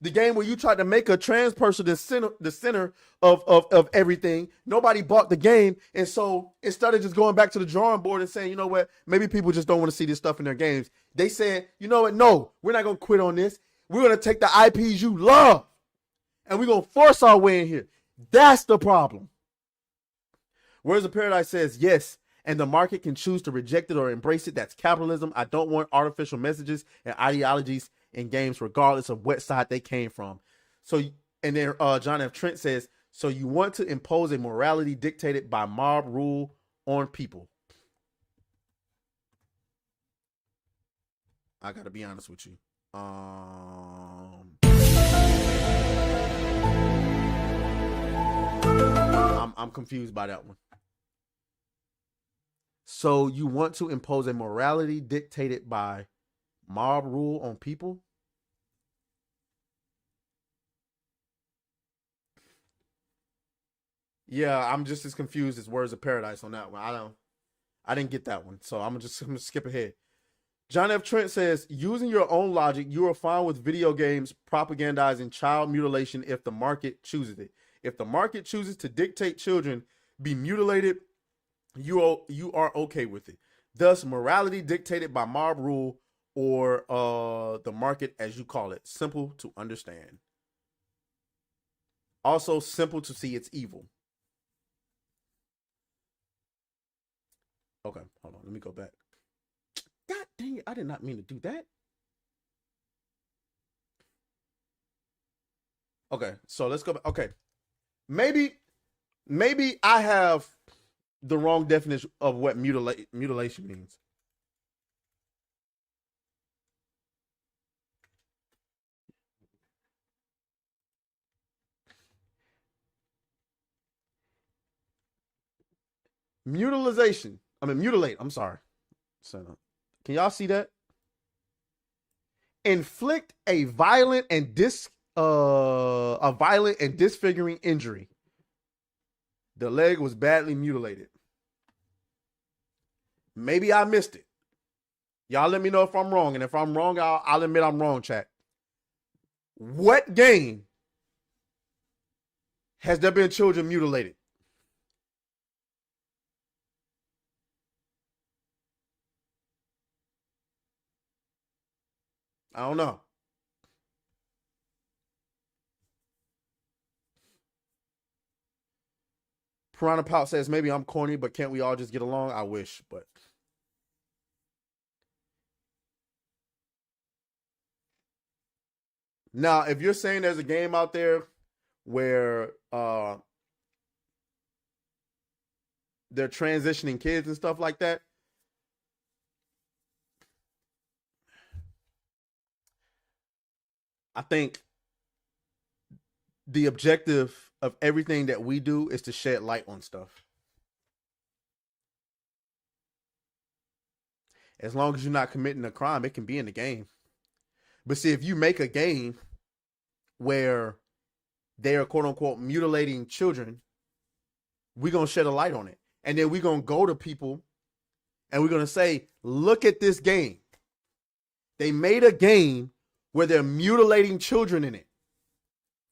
The game where you try to make a trans person the center of everything, nobody bought the game. And so instead of just going back to the drawing board and saying, you know what, maybe people just don't want to see this stuff in their games, they said, you know what, no, we're not going to quit on this. We're going to take the IPs you love and we're going to force our way in here. That's the problem. Words of Paradise says, yes, and the market can choose to reject it or embrace it. That's capitalism. I don't want artificial messages and ideologies in games, regardless of what side they came from. So, and then John F. Trent says, so you want to impose a morality dictated by mob rule on people. I gotta be honest with you. I'm confused by that one. So you want to impose a morality dictated by mob rule on people? Yeah, I'm just as confused as Words of Paradise on that one. I didn't get that one. So I'm gonna skip ahead. John F. Trent says, using your own logic, you are fine with video games propagandizing child mutilation if the market chooses it. If the market chooses to dictate children be mutilated, you are okay with it. Thus, morality dictated by mob rule or the market, as you call it. Simple to understand. Also simple to see it's evil. Okay, hold on. Let me go back. God dang it. I did not mean to do that. Okay, so let's go back. Okay. Maybe I have the wrong definition of what mutilation means. Mutilation. Mutilate. I'm sorry. So, can y'all see that? Inflict a violent and disfiguring injury. The leg was badly mutilated. Maybe I missed it. Y'all let me know if I'm wrong. And if I'm wrong, I'll admit I'm wrong, chat. What game has there been children mutilated? I don't know. Piranha Pout says, maybe I'm corny, but can't we all just get along? I wish, but. Now, if you're saying there's a game out there where they're transitioning kids and stuff like that, I think the objective of everything that we do is to shed light on stuff. As long as you're not committing a crime, it can be in the game. But see, if you make a game where they are quote unquote mutilating children, we're going to shed a light on it. And then we're going to go to people and we're going to say, look at this game. They made a game where they're mutilating children in it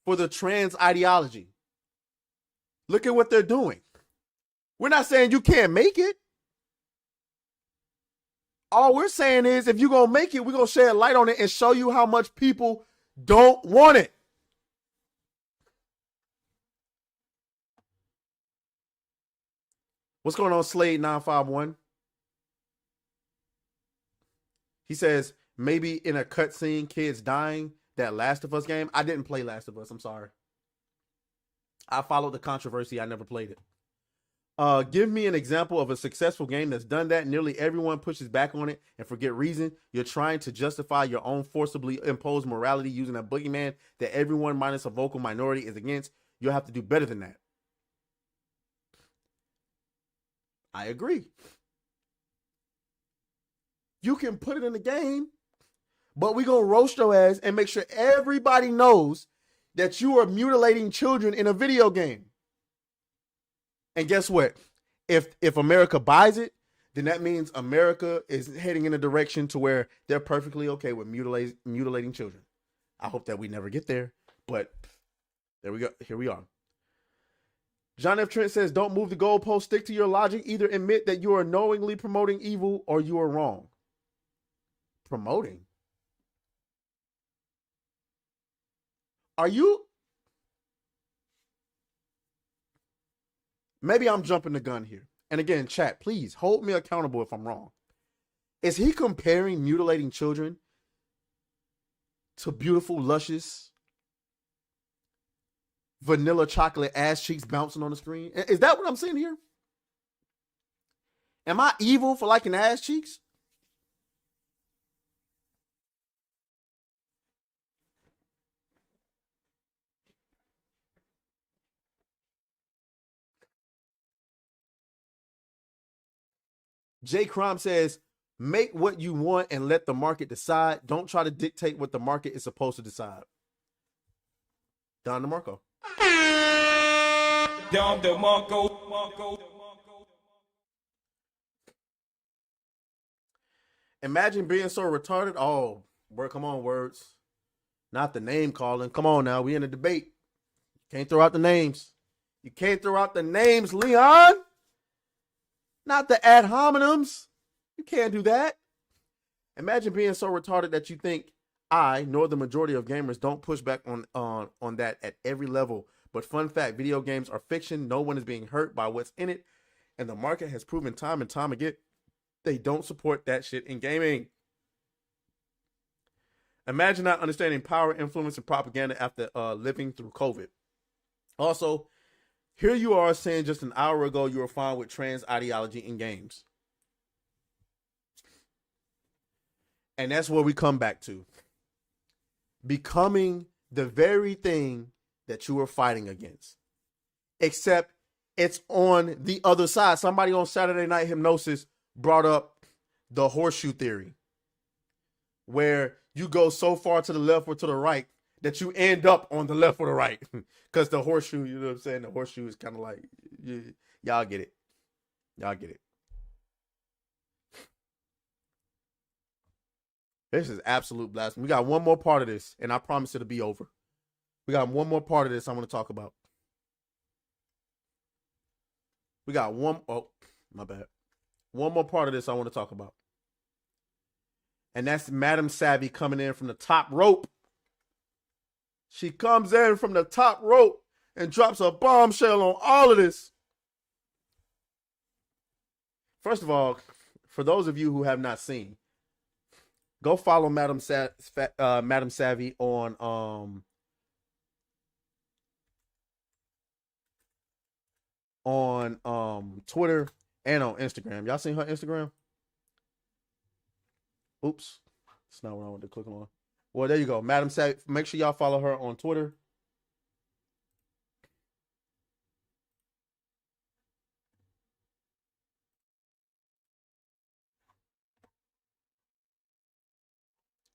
for the trans ideology. Look at what they're doing. We're not saying you can't make it. All we're saying is if you're going to make it, we're going to shed light on it and show you how much people don't want it. What's going on, Slade 951? He says, maybe in a cutscene, kids dying, that Last of Us game. I didn't play Last of Us. I'm sorry. I followed the controversy. I never played it. Give me an example of a successful game that's done that. Nearly everyone pushes back on it and for good reason. You're trying to justify your own forcibly imposed morality using a boogeyman that everyone minus a vocal minority is against. You'll have to do better than that. I agree. You can put it in the game, but we're going to roast your ass and make sure everybody knows that you are mutilating children in a video game. And guess what? If America buys it, then that means America is heading in a direction to where they're perfectly okay with mutilating children. I hope that we never get there, but there we go. Here we are. John F. Trent says, don't move the goalpost. Stick to your logic. Either admit that you are knowingly promoting evil or you are wrong. Promoting? Are you? Maybe I'm jumping the gun here. And again, chat, please hold me accountable if I'm wrong. Is he comparing mutilating children to beautiful, luscious, vanilla chocolate ass cheeks bouncing on the screen? Is that what I'm saying here? Am I evil for liking ass cheeks? J. Crime says, make what you want and let the market decide. Don't try to dictate what the market is supposed to decide. Don DeMarco. Don DeMarco. Imagine being so retarded. Oh, word, come on, words. Not the name calling. Come on now. We in a debate. Can't throw out the names. You can't throw out the names, Leon. Not the ad hominems. You can't do that. Imagine being so retarded that you think I, nor the majority of gamers, don't push back on that at every level. But fun fact, video games are fiction. No one is being hurt by what's in it. And the market has proven time and time again, they don't support that shit in gaming. Imagine not understanding power, influence, and propaganda after living through COVID. Also, Here you are saying just an hour ago you were fine with trans ideology in games. And that's where we come back to. Becoming the very thing that you were fighting against. Except it's on the other side. Somebody on Saturday Night Hypnosis brought up the horseshoe theory, where you go so far to the left or to the right that you end up on the left or the right. Because the horseshoe, you know what I'm saying? The horseshoe is kind of like, y'all get it. Y'all get it. This is absolute blasphemy. We got one more part of this, and I promise it'll be over. We got one more part of this I want to talk about. We got oh, my bad. One more part of this I want to talk about. And that's Madam Savvy coming in from the top rope. She comes in from the top rope and drops a bombshell on all of this. First of all, for those of you who have not seen, go follow Madam Savvy on Twitter and on Instagram. Y'all seen her Instagram? Oops. That's not what I wanted to click on. Well, there you go. Madam Savvy. Make sure y'all follow her on Twitter.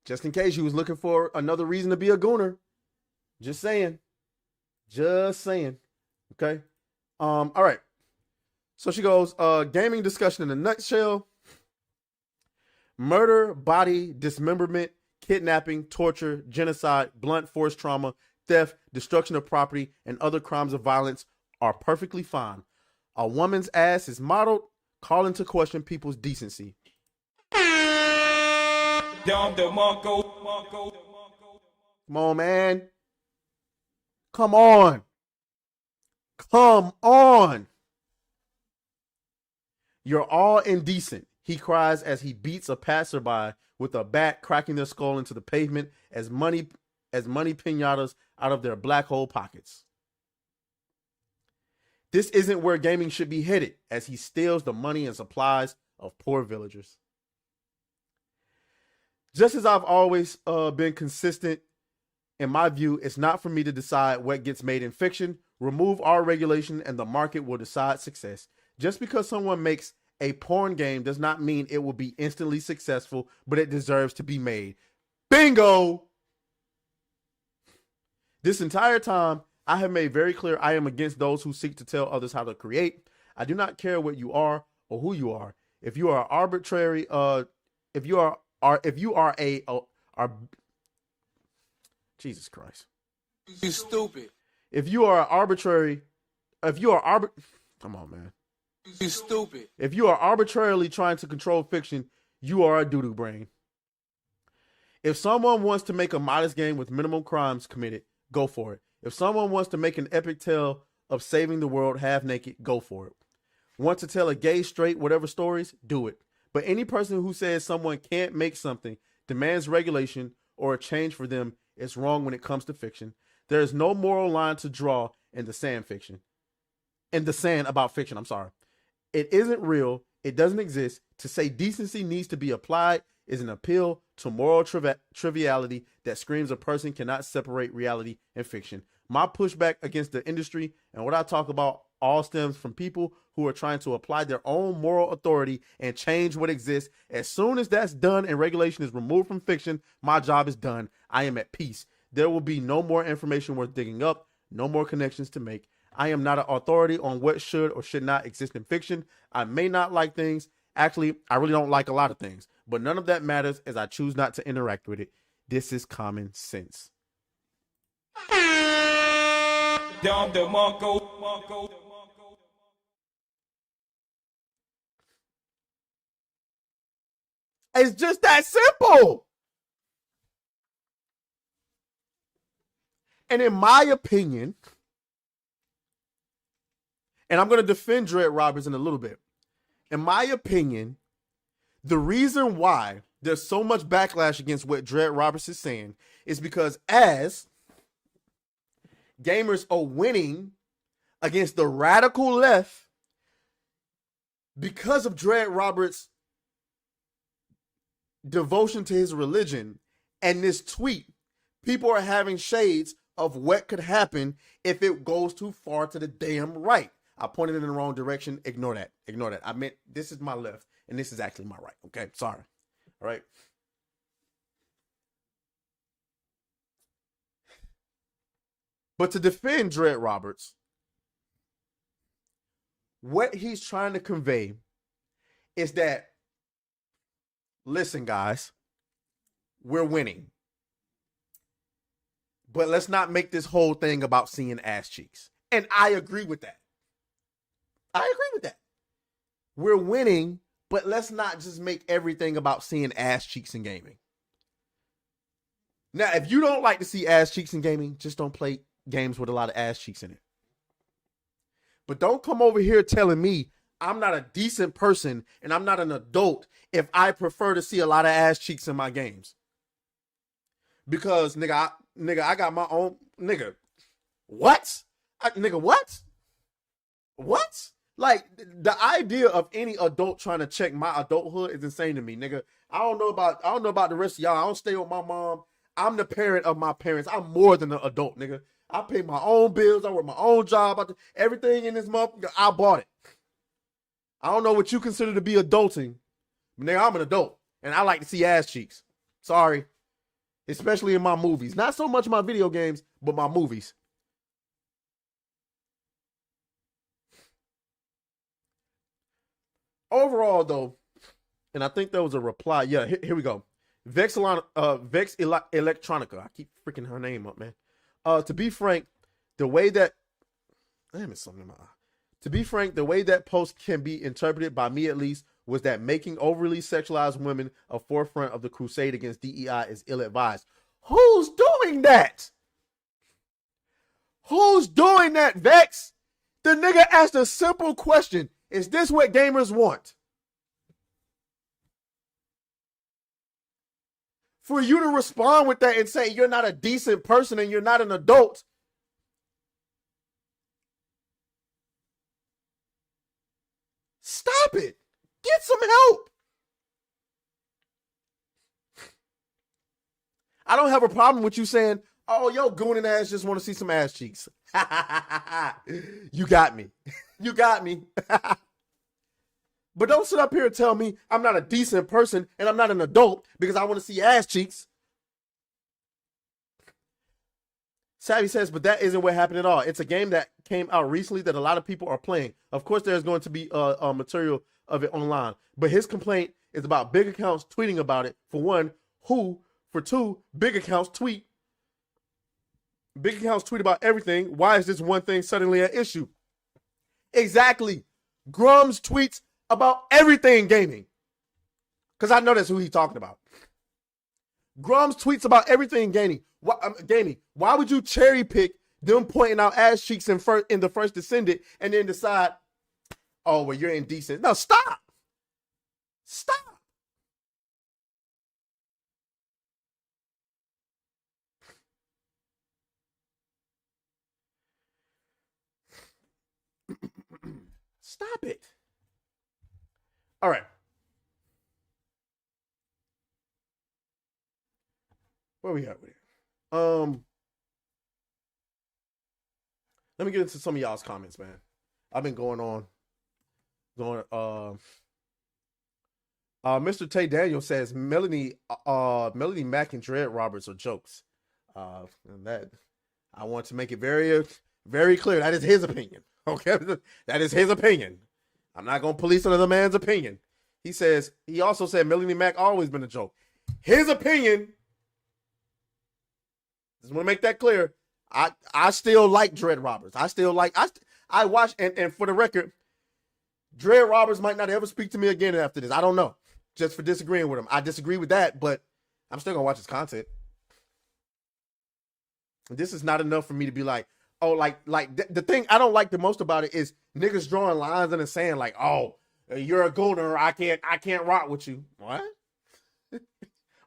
Just in case you was looking for another reason to be a Gooner. Just saying. Just saying. Okay. All right. So she goes, gaming discussion in a nutshell. Murder, body, dismemberment, kidnapping, torture, genocide, blunt force trauma, theft, destruction of property, and other crimes of violence are perfectly fine. A woman's ass is modeled, calling to question people's decency. Come on, man. Come on. Come on. You're all indecent, he cries as he beats a passerby with a bat, cracking their skull into the pavement as money piñatas out of their black hole pockets. This isn't where gaming should be headed, as he steals the money and supplies of poor villagers. Just as I've always been consistent, in my view, it's not for me to decide what gets made in fiction. Remove our regulation and the market will decide success. Just because someone makes a porn game does not mean it will be instantly successful, but it deserves to be made. Bingo! This entire time, I have made very clear I am against those who seek to tell others how to create. I do not care what you are or who you are. If you are arbitrary, Jesus Christ. You stupid. Come on, man. You stupid. If you are arbitrarily trying to control fiction, you are a doo-doo brain. If someone wants to make a modest game with minimum crimes committed, go for it. If someone wants to make an epic tale of saving the world half naked, go for it. Want to tell a gay, straight, whatever stories, do it. But any person who says someone can't make something, demands regulation, or a change for them is wrong when it comes to fiction. There is no moral line to draw in the sand about fiction, I'm sorry. It isn't real. It doesn't exist. To say decency needs to be applied is an appeal to moral triviality that screams a person cannot separate reality and fiction. My pushback against the industry and what I talk about all stems from people who are trying to apply their own moral authority and change what exists. As soon as that's done and regulation is removed from fiction, my job is done. I am at peace. There will be no more information worth digging up, no more connections to make. I am not an authority on what should or should not exist in fiction. I may not like things. Actually, I really don't like a lot of things, but none of that matters as I choose not to interact with it. This is common sense. It's just that simple. And in my opinion, and I'm going to defend Dread Roberts in a little bit. In my opinion, the reason why there's so much backlash against what Dread Roberts is saying is because as gamers are winning against the radical left because of Dread Roberts' devotion to his religion and this tweet. People are having shades of what could happen if it goes too far to the damn right. I pointed in the wrong direction. Ignore that. Ignore that. I meant this is my left and this is actually my right. Okay, sorry. All right. But to defend Dread Roberts, what he's trying to convey is that, listen, guys, we're winning. But let's not make this whole thing about seeing ass cheeks. And I agree with that. I agree with that. We're winning, but let's not just make everything about seeing ass cheeks in gaming. Now, if you don't like to see ass cheeks in gaming, just don't play games with a lot of ass cheeks in it. But don't come over here telling me I'm not a decent person and I'm not an adult if I prefer to see a lot of ass cheeks in my games. Because, nigga, I got my own, nigga. What? Nigga, what? What? Like, the idea of any adult trying to check my adulthood is insane to me, nigga. I don't know about the rest of y'all. I don't stay with my mom. I'm the parent of my parents. I'm more than an adult, nigga. I pay my own bills. I work my own job. Everything in this month, I bought it. I don't know what you consider to be adulting. But nigga, I'm an adult. And I like to see ass cheeks. Sorry. Especially in my movies. Not so much my video games, but my movies. Overall, though, and I think there was a reply. Yeah, here we go. Vex Electronica. I keep freaking her name up, man. To be frank, the way that post can be interpreted, by me at least, was that making overly sexualized women a forefront of the crusade against DEI is ill-advised. Who's doing that? Who's doing that, Vex? The nigga asked a simple question. Is this what gamers want? For you to respond with that and say you're not a decent person and you're not an adult. Stop it. Get some help. I don't have a problem with you saying, oh, yo, Gooner ass just want to see some ass cheeks. You got me. You got me. But don't sit up here and tell me I'm not a decent person and I'm not an adult because I want to see ass cheeks. Savvy says, but that isn't what happened at all. It's a game that came out recently that a lot of people are playing. Of course, there's going to be material of it online. But his complaint is about big accounts tweeting about it. For one, for two, big accounts tweet. Big accounts tweet about everything. Why is this one thing suddenly an issue? Exactly. Grums tweets about everything gaming. Because I know that's who he's talking about. Grums tweets about everything gaming. Why would you cherry pick them pointing out ass cheeks in the first Descendant and then decide, oh, well, you're indecent? No, stop. Stop. Stop it. All right. Where we at with it? Let me get into some of y'all's comments, man. I've been going. Mr. Tay Daniel says Melanie Mack and Dread Roberts are jokes. And that I want to make it very, very clear. That is his opinion. Okay, that is his opinion. I'm not gonna police another man's opinion. He also said Melanie Mack always been a joke. His opinion. Just want to make that clear. I still like Dread Roberts. I watch, and for the record, Dread Roberts might not ever speak to me again after this. I don't know. Just for disagreeing with him. I disagree with that, but I'm still gonna watch his content. This is not enough for me to be like, oh, like the thing I don't like the most about it is niggas drawing lines in the sand like, oh, you're a Gooner, I can't rock with you. What?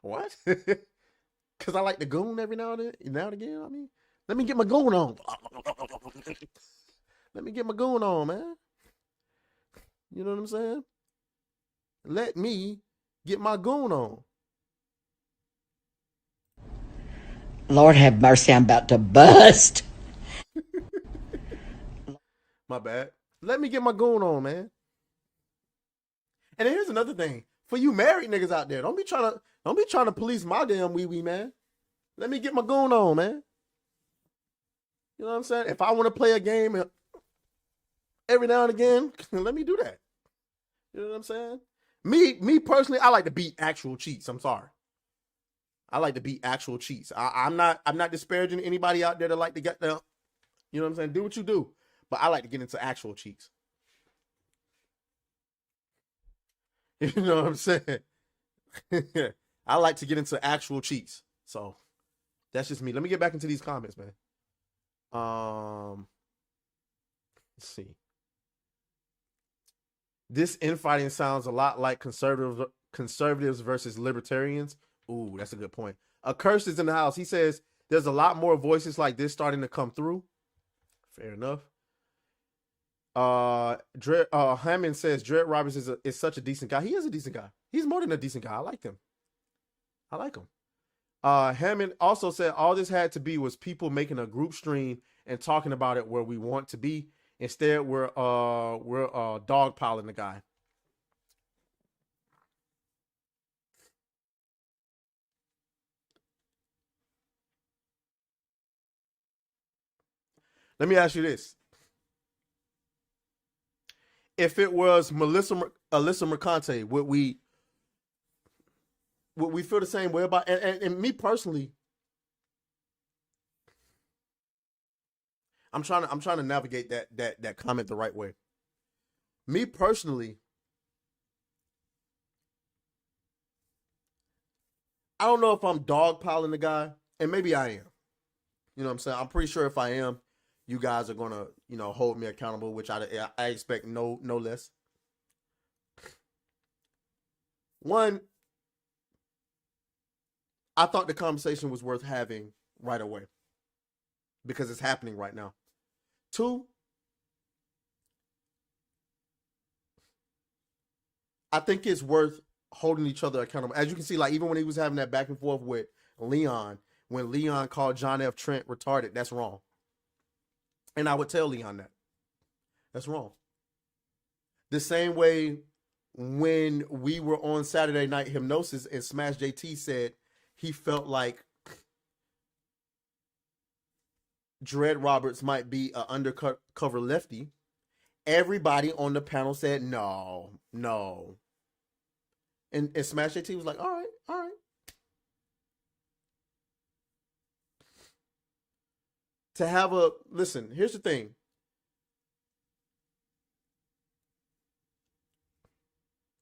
What? Because I like the goon every now and again. I mean, let me get my goon on. Let me get my goon on, man. You know what I'm saying? Let me get my goon on. Lord have mercy, I'm about to bust. My bad. Let me get my goon on, man. And then here's another thing. For you married niggas out there, don't be trying to police my damn wee, man. Let me get my goon on, man. You know what I'm saying? If I want to play a game every now and again, let me do that. You know what I'm saying? Me personally, I like to beat actual cheats. I'm sorry. I like to beat actual cheats. I'm not disparaging anybody out there that like to get the, you know what I'm saying? Do what you do. But I like to get into actual cheats. You know what I'm saying? I like to get into actual cheats. So that's just me. Let me get back into these comments, man. Let's see. This infighting sounds a lot like conservatives versus libertarians. Ooh, that's a good point. A curse is in the house. He says there's a lot more voices like this starting to come through. Fair enough. Hammond says Dread Roberts is such a decent guy. He is a decent guy. He's more than a decent guy. I like him. Hammond also said all this had to be was people making a group stream and talking about it where we want to be. Instead, we're dogpiling the guy. Let me ask you this. If it was Alyssa Mercante, would we feel the same way about and me personally? I'm trying to navigate that comment the right way. Me personally, I don't know if I'm dogpiling the guy, and maybe I am. You know what I'm saying? I'm pretty sure if I am, you guys are gonna, hold me accountable, which I expect no less. One, I thought the conversation was worth having right away because it's happening right now. Two, I think it's worth holding each other accountable. As you can see, like even when he was having that back and forth with Leon, when Leon called John F. Trent retarded, that's wrong. And I would tell Leon that. That's wrong. The same way when we were on Saturday Night Hypnosis and Smash JT said he felt like Dread Roberts might be an undercover lefty. Everybody on the panel said no. And Smash JT was like, all right. To have listen, here's the thing.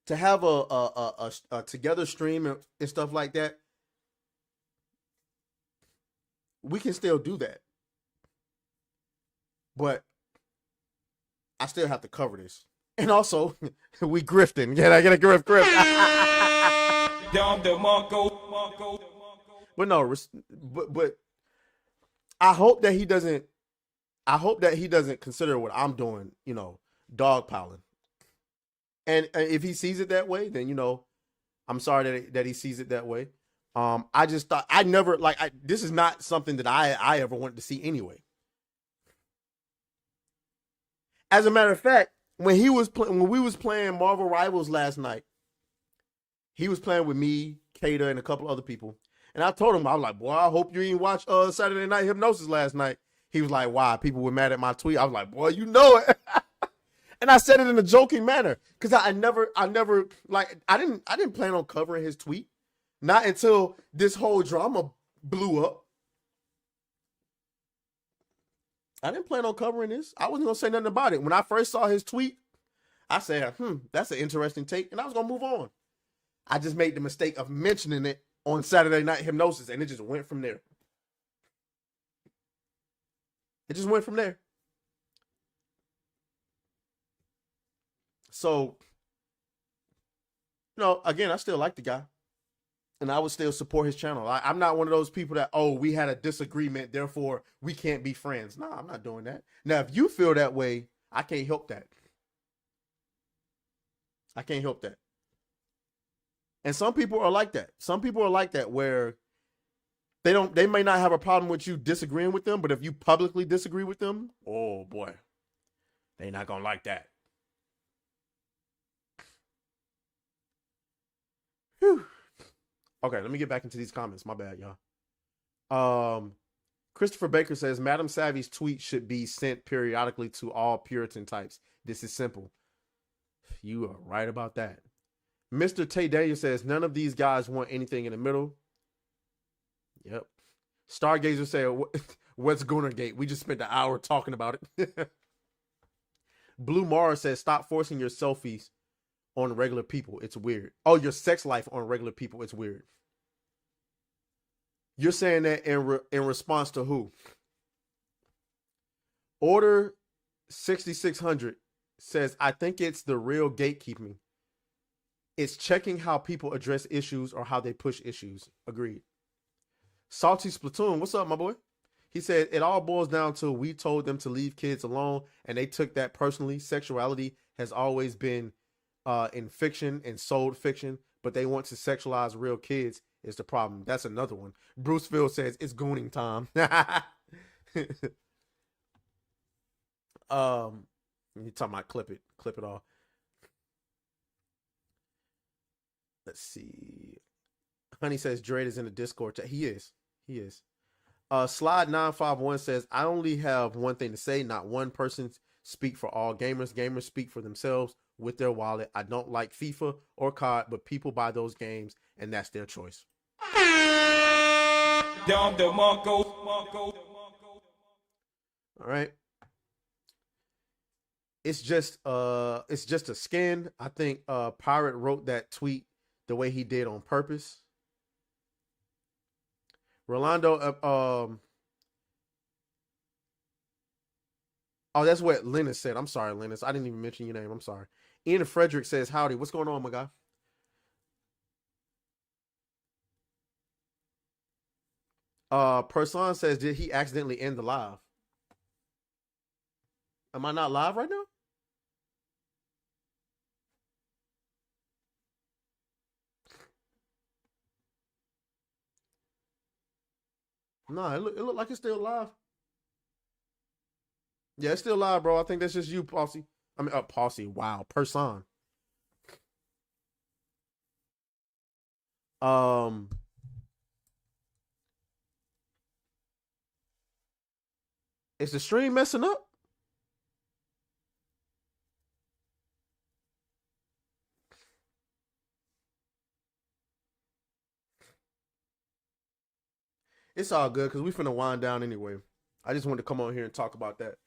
To have a together stream and stuff like that, we can still do that. But I still have to cover this. And also, we grifting. Yeah, I get a grift. But no, but I hope that he doesn't. I hope that he doesn't consider what I'm doing, dogpiling. And if he sees it that way, then I'm sorry that he sees it that way. I just thought I never this is not something that I ever wanted to see anyway. As a matter of fact, when we was playing Marvel Rivals last night, he was playing with me, Kata, and a couple other people. And I told him, I was like, boy, I hope you didn't watch Saturday Night Hypnosis last night. He was like, why? People were mad at my tweet. I was like, boy, you know it. And I said it in a joking manner because I never I didn't plan on covering his tweet. Not until this whole drama blew up. I didn't plan on covering this. I wasn't going to say nothing about it. When I first saw his tweet, I said, that's an interesting take. And I was going to move on. I just made the mistake of mentioning it on Saturday Night Hypnosis, and it just went from there. It just went from there. So, again, I still like the guy. and I would still support his channel. I'm not one of those people that, oh, we had a disagreement, therefore we can't be friends. No, I'm not doing that. Now, if you feel that way, I can't help that. I can't help that. And some people are like that. Some people are like that where they may not have a problem with you disagreeing with them, but if you publicly disagree with them, oh boy, they're not gonna like that. Whew. Okay, let me get back into these comments. My bad, y'all. Christopher Baker says, Madam Savvy's tweet should be sent periodically to all Puritan types. This is simple. You are right about that. Mr. Tay Daniel says, none of these guys want anything in the middle. Yep. Stargazer said, what's Gooner Gate? We just spent an hour talking about it. Blue Mars says, stop forcing your selfies on regular people. It's weird. Oh, your sex life on regular people. It's weird. You're saying that in response to who? Order 6600 says, I think it's the real gatekeeping. It's checking how people address issues or how they push issues. Agreed. Salty Splatoon, what's up, my boy? He said, it all boils down to we told them to leave kids alone, and they took that personally. Sexuality has always been in fiction and sold fiction, but they want to sexualize real kids is the problem. That's another one. Bruceville says, it's gooning time. You talking about clip it all. Let's see. Honey says Drake is in the Discord chat. He is. Slide 951 says, I only have one thing to say. Not one person speak for all gamers. Gamers speak for themselves with their wallet. I don't like FIFA or COD, but people buy those games, and that's their choice. Down the Mongo. All right. It's just a skin. I think Pirate wrote that tweet the way he did on purpose. Rolando, oh, that's what Linus said. I'm sorry, Linus. I didn't even mention your name. I'm sorry. Ian Frederick says, howdy. What's going on, my guy? Person says, did he accidentally end the live? Am I not live right now? No, it look like it's still live. Yeah, it's still live, bro. I think that's just you, Posse. I mean, Posse. Wow, Person. Is the stream messing up? It's all good because we finna wind down anyway. I just wanted to come on here and talk about that.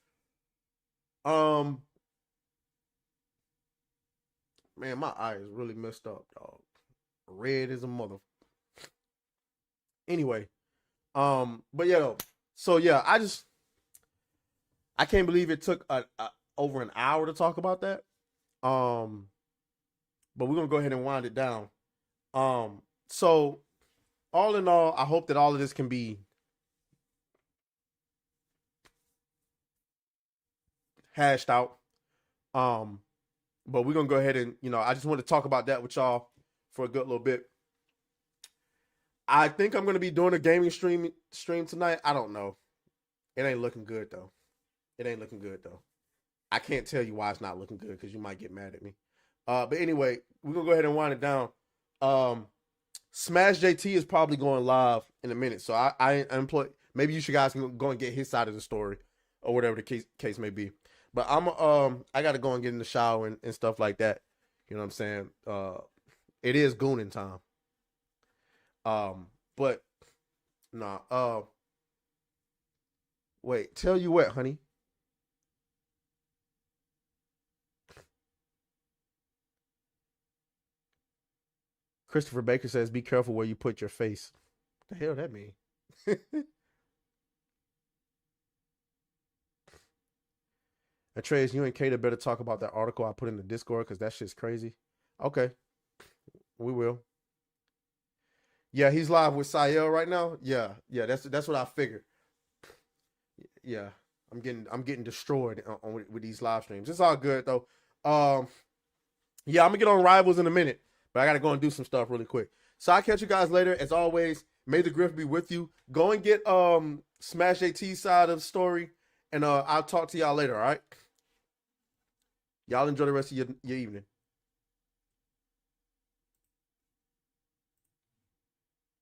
Man, my eye is really messed up, dog. Red as a mother. Anyway, but yeah, so yeah, I can't believe it took over an hour to talk about that. But we're gonna go ahead and wind it down. So all in all, I hope that all of this can be hashed out. But we're gonna go ahead and, I just want to talk about that with y'all for a good little bit. I think I'm gonna be doing a gaming stream tonight. I don't know. It ain't looking good though. I can't tell you why it's not looking good because you might get mad at me. But anyway, we're gonna go ahead and wind it down. Smash JT is probably going live in a minute, so I employ. Maybe you guys can go and get his side of the story, or whatever the case may be. But I gotta go and get in the shower and stuff like that. You know what I'm saying? It is gooning time. But nah. Wait. Tell you what, honey. Christopher Baker says, be careful where you put your face. What the hell that mean? aTraes, you and Kata better talk about that article I put in the Discord because that shit's crazy. Okay. We will. Yeah, he's live with Sayel right now. Yeah, that's what I figured. Yeah, I'm getting destroyed with these live streams. It's all good though. Yeah, I'm gonna get on Rivals in a minute, but I gotta go and do some stuff really quick. So I'll catch you guys later. As always, may the grift be with you. Go and get Smash AT's side of the story, and I'll talk to y'all later. All right. Y'all enjoy the rest of your evening.